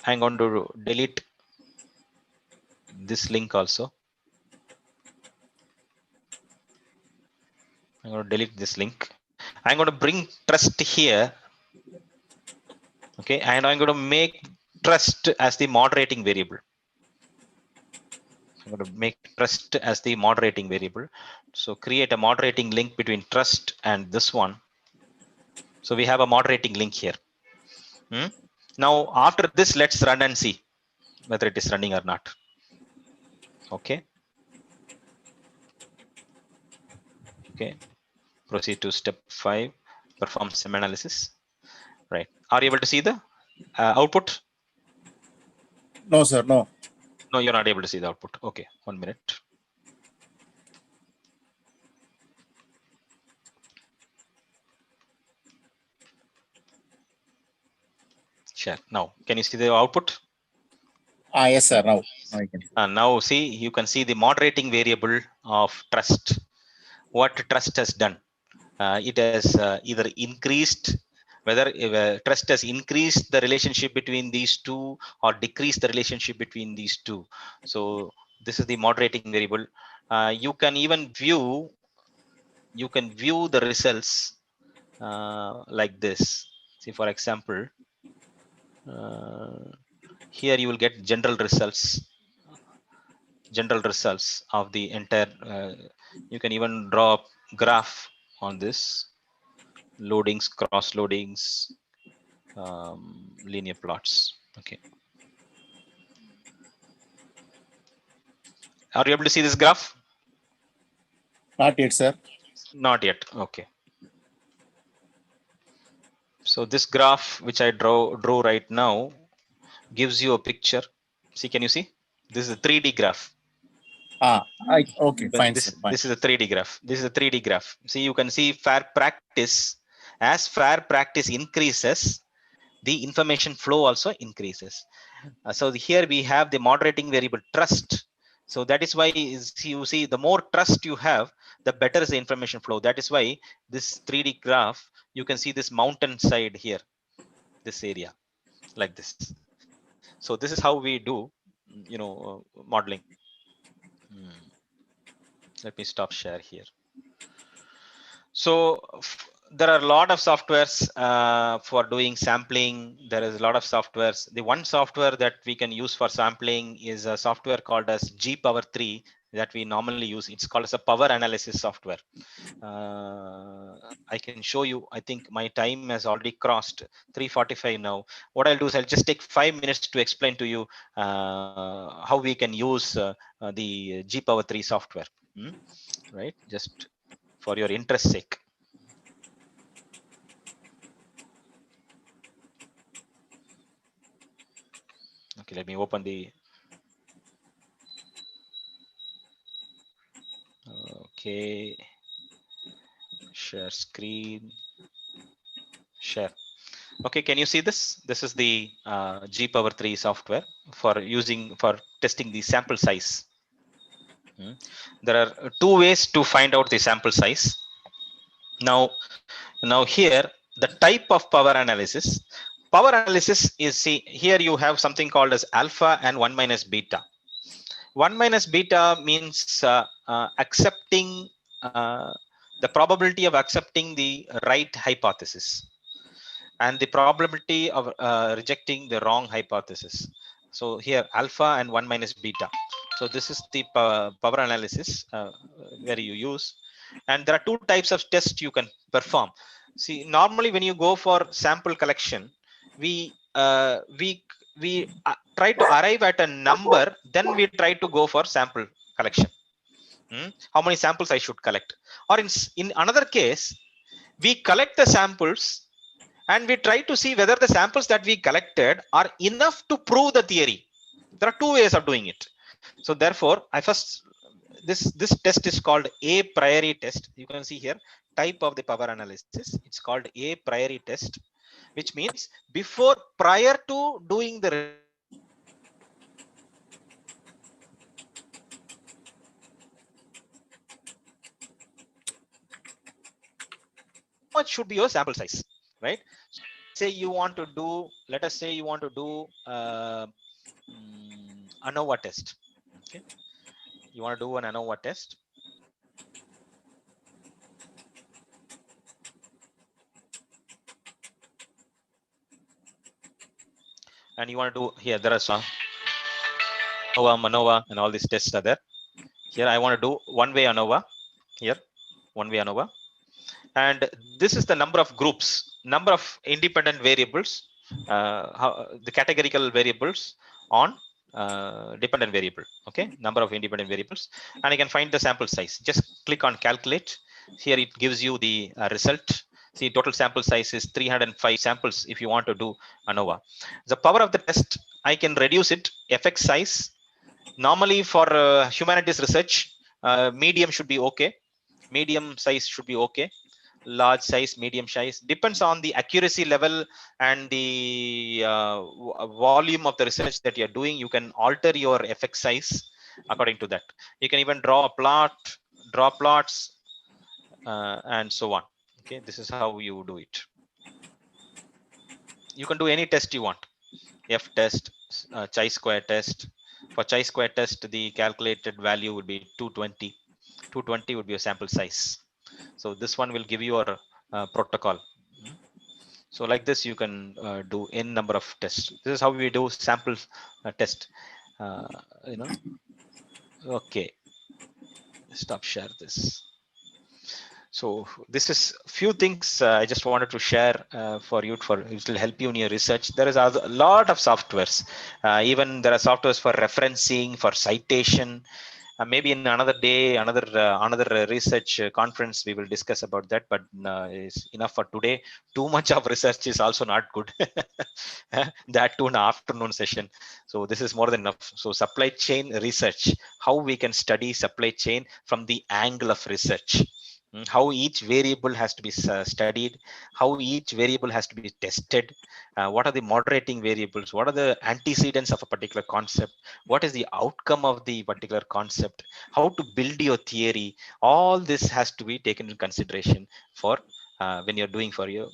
I'm going to delete this link also. I'm going to delete this link. I'm going to bring trust here. Okay. And I'm going to make trust as the moderating variable. I'm going to make trust as the moderating variable. So create a moderating link between trust and this one. So we have a moderating link here. Now, after this, let's run and see whether it is running or not. Okay. Okay. Proceed to step 5. Perform SEM analysis. Right. Are you able to see the output? No, sir. No. No, you're not able to see the output. Okay. 1 minute. Share. Now, can you see the output? Yes, sir. Now I can. Now see, you can see the moderating variable of trust. What trust has done? It has either increased, whether trust has increased the relationship between these two or decreased the relationship between these two. So this is the moderating variable. You can even view the results like this. See, for example, here you will get general results of the entire. You can even draw a graph on this. Loadings, cross loadings, linear plots. Okay. Are you able to see this graph? Not yet, sir. Not yet. Okay. So this graph, which I drew right now, gives you a picture. See, can you see? This is a 3D graph. Okay, fine, This sir. Fine. is a 3D graph. This is a 3D graph. See, you can see fair practice. As fair practice increases, the information flow also increases. So here we have the moderating variable trust. So that is why you see, the more trust you have, the better is the information flow. That is why this 3D graph, you can see this mountain side here, this area, like this. So this is how we do, modeling. Let me stop share here. So there are a lot of softwares for doing sampling. There is a lot of softwares. The one software that we can use for sampling is a software called as G^3 that we normally use. It's called as a power analysis software. I can show you. I think my time has already crossed 3:45 now. What I'll do is I'll just take 5 minutes to explain to you how we can use the G^3 software. Right? Just for your interest sake. Okay, let me open the. Okay, share screen. Share. Okay, can you see this? This is the G^3 software for testing the sample size. There are 2 ways to find out the sample size. Now here, the type of power analysis. Power analysis is, see, here you have something called as alpha and 1 minus beta. 1 minus beta means accepting the probability of accepting the right hypothesis, and the probability of rejecting the wrong hypothesis. So here alpha and 1 minus beta. So this is the power analysis where you use, and there are two types of tests you can perform. See, normally when you go for sample collection, we try to arrive at a number, then we try to go for sample collection. How many samples I should collect? Or in another case, we collect the samples and we try to see whether the samples that we collected are enough to prove the theory. There are two ways of doing it. So therefore, this test is called a priori test. You can see here type of the power analysis. It's called a priori test, which means prior to doing the much should be your sample size, right? Say you want to do, let us say you want to do ANOVA test. Okay, you want to do an ANOVA test. And you want to do here, there are some ANOVA, MANOVA, and all these tests are there. Here I want to do one-way ANOVA. Here, one-way ANOVA. And this is the number of groups, number of independent variables, the categorical variables on dependent variable. Okay, number of independent variables, and I can find the sample size. Just click on calculate. Here it gives you the result. See, total sample size is 305 samples if you want to do ANOVA. The power of the test, I can reduce it, effect size. Normally for humanities research, medium should be okay. Medium size should be okay. Large size, medium size, depends on the accuracy level and the volume of the research that you're doing. You can alter your effect size according to that. You can even draw plots, and so on. Okay, this is how you do it. You can do any test you want. F test, chi-square test. For chi-square test, the calculated value would be 220. 220 would be a sample size. So this one will give you a protocol. So like this, you can do n number of tests. This is how we do sample test. Okay, stop share this. So this is few things I just wanted to share for you. It will help you in your research. There is a lot of softwares. Even there are softwares for referencing, for citation. Maybe in another day, another research conference, we will discuss about that. But it's enough for today. Too much of research is also not good. That too in an afternoon session. So this is more than enough. So supply chain research, how we can study supply chain from the angle of research. How each variable has to be studied, how each variable has to be tested, what are the moderating variables, what are the antecedents of a particular concept, what is the outcome of the particular concept, how to build your theory. All this has to be taken into consideration for when you're going for your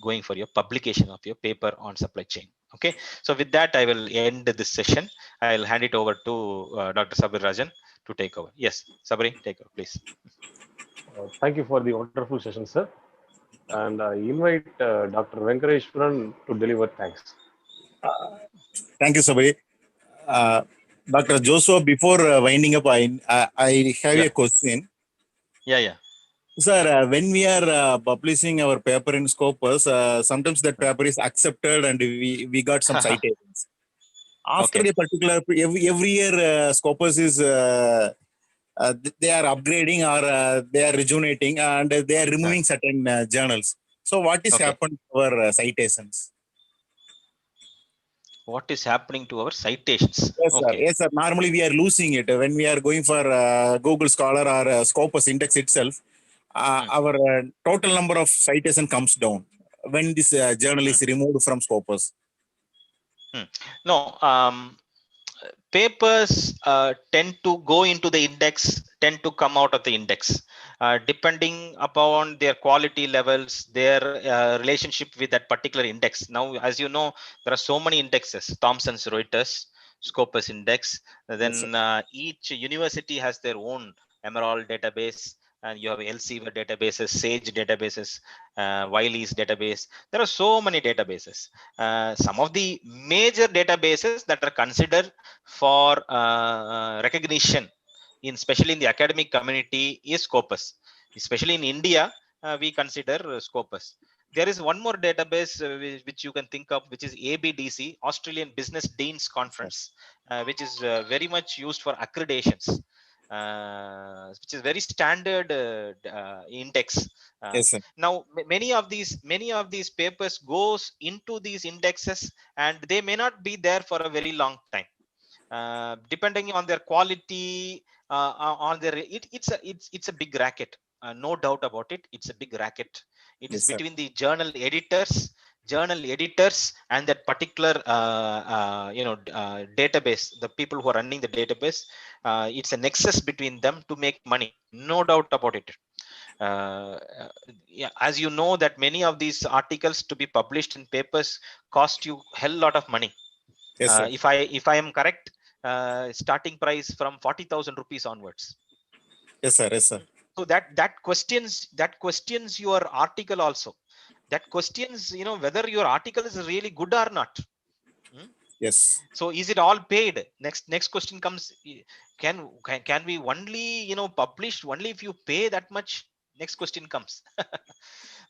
publication of your paper on supply chain. Okay, so with that, I will end this session. I'll hand it over to Dr. Sabri Rajan to take over. Yes, Sabri, take over, please. Thank you for the wonderful session, sir. And I invite Dr. Venkareshwaran to deliver thanks. Thank you, Sabri. Dr. Joshua, before winding up, I have a question. Yeah. Sir, when we are publishing our paper in Scopus, sometimes that paper is accepted and we got some citations. After a particular, every year Scopus is, they are upgrading or they are rejuvenating and they are removing certain journals. So what is happened to our citations? What is happening to our citations? Yes, sir. Yes, sir. Normally we are losing it when we are going for Google Scholar or Scopus index itself. Our total number of citation comes down when this journal is removed from Scopus. No, papers tend to go into the index, tend to come out of the index, depending upon their quality levels, their relationship with that particular index. Now, as you know, there are so many indexes: Thomson's Reuters, Scopus Index. Then each university has their own Emerald database. and you have Elsevier databases, Sage databases, Wiley's database. There are so many databases. Some of the major databases that are considered for recognition, especially in the academic community, is Scopus. Especially in India, we consider Scopus. There is one more database which you can think of, which is ABDC, Australian Business Deans Conference, which is very much used for accreditations, which is very standard index. Yes, sir. Now, many of these papers goes into these indexes, and they may not be there for a very long time. Depending on their quality, on their it's a big racket. No doubt about it. It's a big racket. It is Yes, sir. between the journal editors, and that particular database. The people who are running the database. It's a nexus between them to make money. No doubt about it. Yeah, as you know that many of these articles to be published in papers cost you hell lot of money. Yes, sir. If I am correct, starting price from 40,000 rupees onwards. Yes, sir. Yes, sir. So that questions your article also. That questions whether your article is really good or not. Yes. So is it all paid? Next question comes: can we only publish only if you pay that much? Next question comes.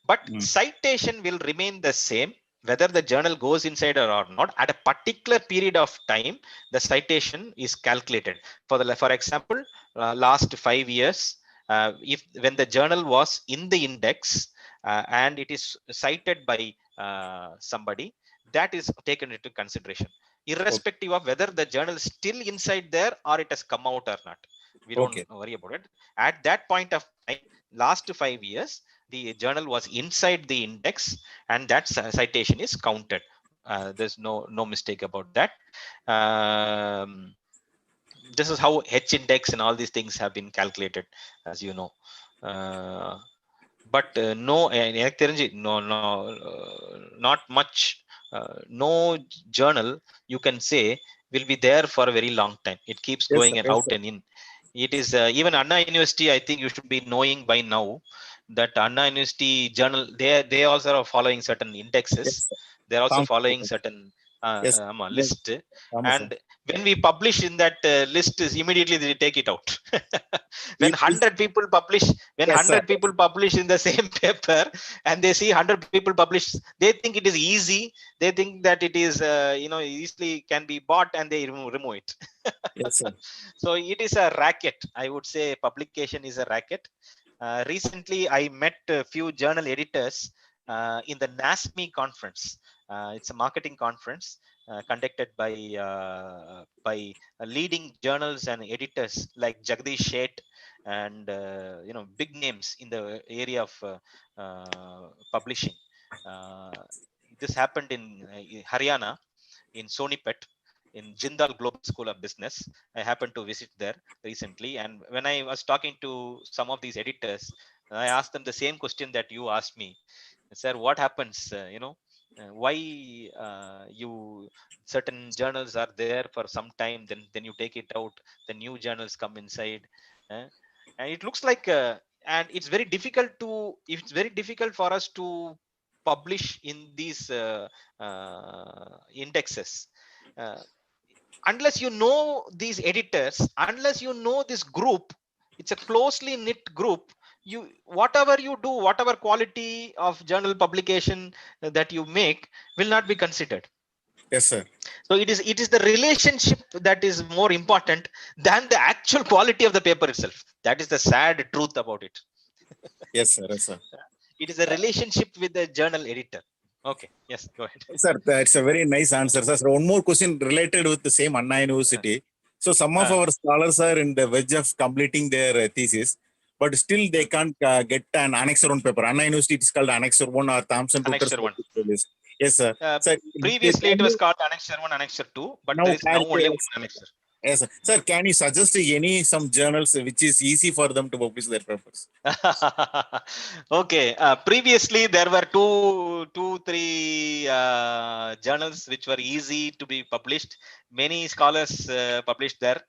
But citation will remain the same whether the journal goes inside or not. At a particular period of time, the citation is calculated. For example, last 5 years, when the journal was in the index and it is cited by somebody, that is taken into consideration, irrespective of whether the journal is still inside there or it has come out or not. We don't worry about it. At that point of time, last 5 years, the journal was inside the index, and that citation is counted. There's no mistake about that. This is how H index and all these things have been calculated, as you know. But not much. No journal you can say will be there for a very long time. It keeps Yes, going sir. and Yes, out sir. and in. It is even Anna University. I think you should be knowing by now that Anna University journal, they also are following certain indexes. Yes, sir. They're also Thank following you. certain Yes. Yes. list, Yes, sir. and when we publish in that list, is immediately they take it out. When It is. 100 people publish, Yes, sir. in the same paper, and they see 100 people publish, they think it is easy. They think that it is easily can be bought, and they remove it. Yes, sir. So it is a racket. I would say publication is a racket. Recently, I met a few journal editors in the NASME conference. It's a marketing conference conducted by leading journals and editors like Jagdish Sheth, and big names in the area of publishing. This happened in Haryana, in Sonipat, in Jindal Global School of Business. I happened to visit there recently, and when I was talking to some of these editors, I asked them the same question that you asked me, sir. What happens? Why you certain journals are there for some time, then you take it out, the new journals come inside, uh, and it looks like, and it's very difficult for us to publish in these indexes. Uh, Unless you know these editors, unless you know this group, it's a closely knit group. You, whatever you do, whatever quality of journal publication that you make will not be considered. Yes, sir. So it is the relationship that is more important than the actual quality of the paper itself. That is the sad truth about it. Yes, sir. Yes, sir. It is a relationship with the journal editor. Okay, yes, go ahead. Sir, that's a very nice answer, sir. So one more question related with the same Anna University. So some of our scholars are in the verge of completing their thesis, but still they can't get an annexure 1 paper. Anna University is called annexure 1 or Thomson Reuters. Annexure 1. Yes, sir. Sir, Previously it was called annexure 1, annexure 2, but now there is now only one yes. annexure. Yes, sir. Sir, can you suggest some journals which is easy for them to publish their papers? Okay. Previously, there were three journals which were easy to be published. Many scholars published there,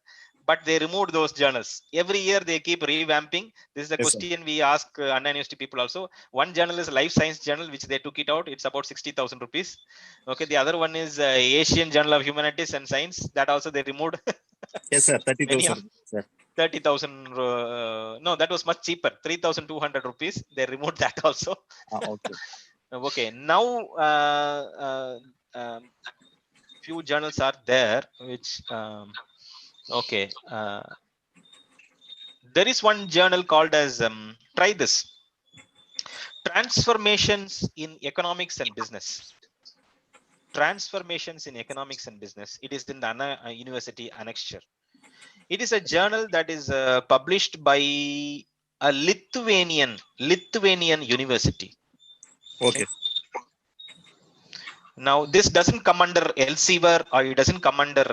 but they removed those journals. Every year they keep revamping. This is the Yes, question we ask Anna University people also. One journal is Life Science Journal, which they took it out. It's about 60,000 rupees. Okay, the other one is Asian Journal of Humanities and Science. That also they removed. yes, sir. Many 30,000. of Sir. 30,000. No, that was much cheaper. 3,200 rupees. They removed that also. Okay. Okay, now few journals are there, which okay. There is one journal called as try this, transformations in economics and business. Transformations in economics and business. It is in the Anna University annexure. It is a journal that is published by a Lithuanian university. Okay. Now this doesn't come under Elsevier, or it doesn't come under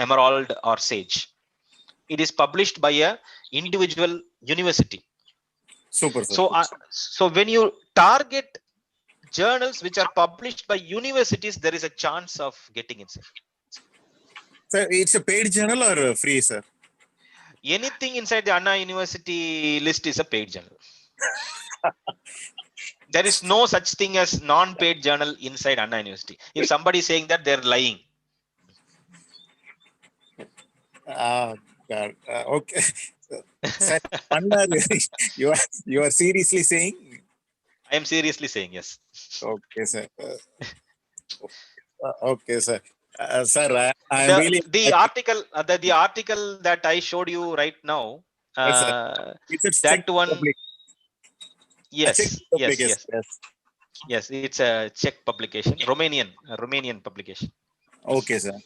Emerald or Sage. It is published by a individual university. Super, sir. So when you target journals which are published by universities, there is a chance of getting inside. Sir, it's a paid journal or free, sir? Anything inside the Anna University list is a paid journal. There is no such thing as non-paid journal inside Anna University. If somebody is saying that, they're lying. God. Okay. Sir, Anna, you are seriously saying? I am seriously saying yes. Okay, sir. Okay, sir. Sir, I am really the article that I showed you right now. Yes, sir. It's a That Czech one. public. Yes, Public, yes. yes. Yes, it's a Czech publication, Romanian publication. Okay, sir.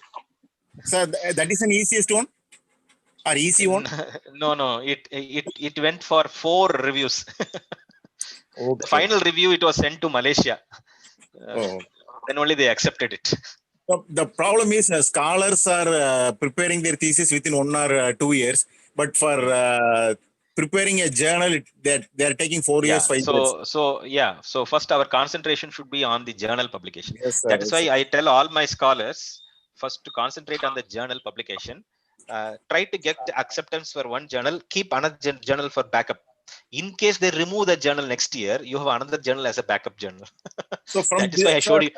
Sir, that is an easiest one or easy one? No. It went for 4 reviews. Okay. The final review, it was sent to Malaysia. Then only they accepted it. The problem is scholars are preparing their thesis within 1 or 2 years, but for preparing a journal, they are taking 4 years, 5 years. So first our concentration should be on the journal publication. Yes, sir, that is why I tell all my scholars first to concentrate on the journal publication. Try to get acceptance for one journal, keep another journal for backup. In case they remove the journal next year, you have another journal as a backup journal. So from that is why I showed you.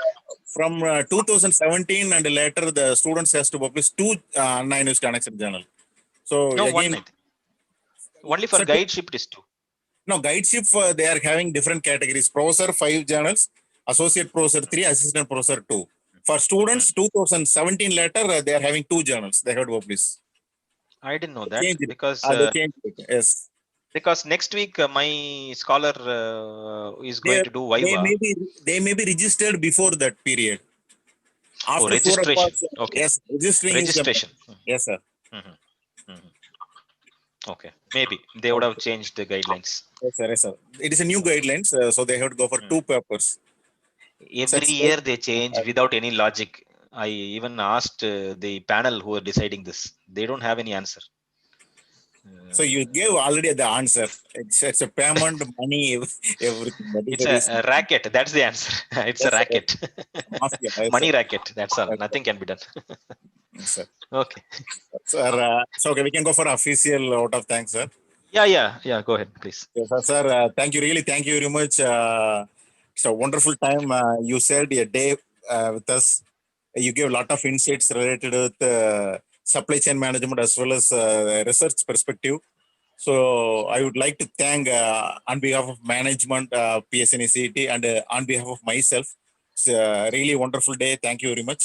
From 2017 and later, the students has to publish 2 University Annexed journal. So No, again, only for guideship it is 2. No, guideship they are having different categories. Professor 5 journals, associate professor 3, assistant professor 2. For students, 2017 later, they are having 2 journals. They have to publish. I didn't know that because they changed it. Yes. Because next week my scholar is going to do Viva. They may be registered before that period. After registration. Okay. Yes, registration. Yes, sir. Okay, maybe they would have changed the guidelines. Yes, sir. It is a new guidelines, so they have to go for 2 papers. Every year they change without any logic. I even asked the panel who are deciding this. They don't have any answer. So you gave already the answer. It's a payment, money, everything. It's a racket. That's the answer. It's a racket. Money racket. That's all. Nothing can be done. Yes, sir. Okay. Sir, so okay, we can go for official out of thanks, sir. Yeah. Go ahead, please. Yes, sir. Thank you. Really, thank you very much. It's a wonderful time. You shared a day with us. You gave a lot of insights related with supply chain management as well as research perspective. So I would like to thank on behalf of management, PSNCT, and on behalf of myself. It's a really wonderful day. Thank you very much.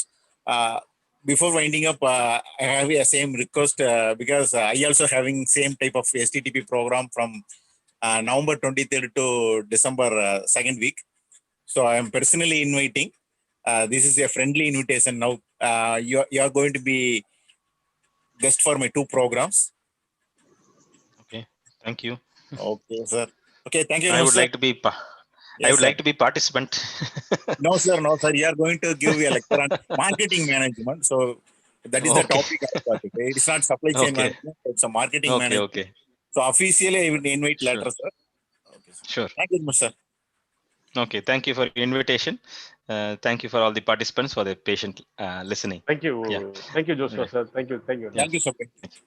Before winding up, I have a same request because I also having same type of Sttp program from November 23rd to December 2nd week. So I am personally inviting. This is a friendly invitation now. You are going to be guest for my 2 programs. Okay, thank you. Okay, sir. Okay, thank you. I would like to be. Yes, I would like to be participant. No, sir. You are going to give a lecture on marketing management. So that is the topic. It's not supply chain management. It's a marketing management. Okay. So officially, I will invite later, sir. Okay, sir. Sure. Thank you, sir. Okay, thank you for your invitation. Thank you for all the participants for their patient listening. Thank you. Yeah. Thank you, Joshua, Yeah. sir. Thank you. Thank you. Yeah. Thank you so much. Thank you.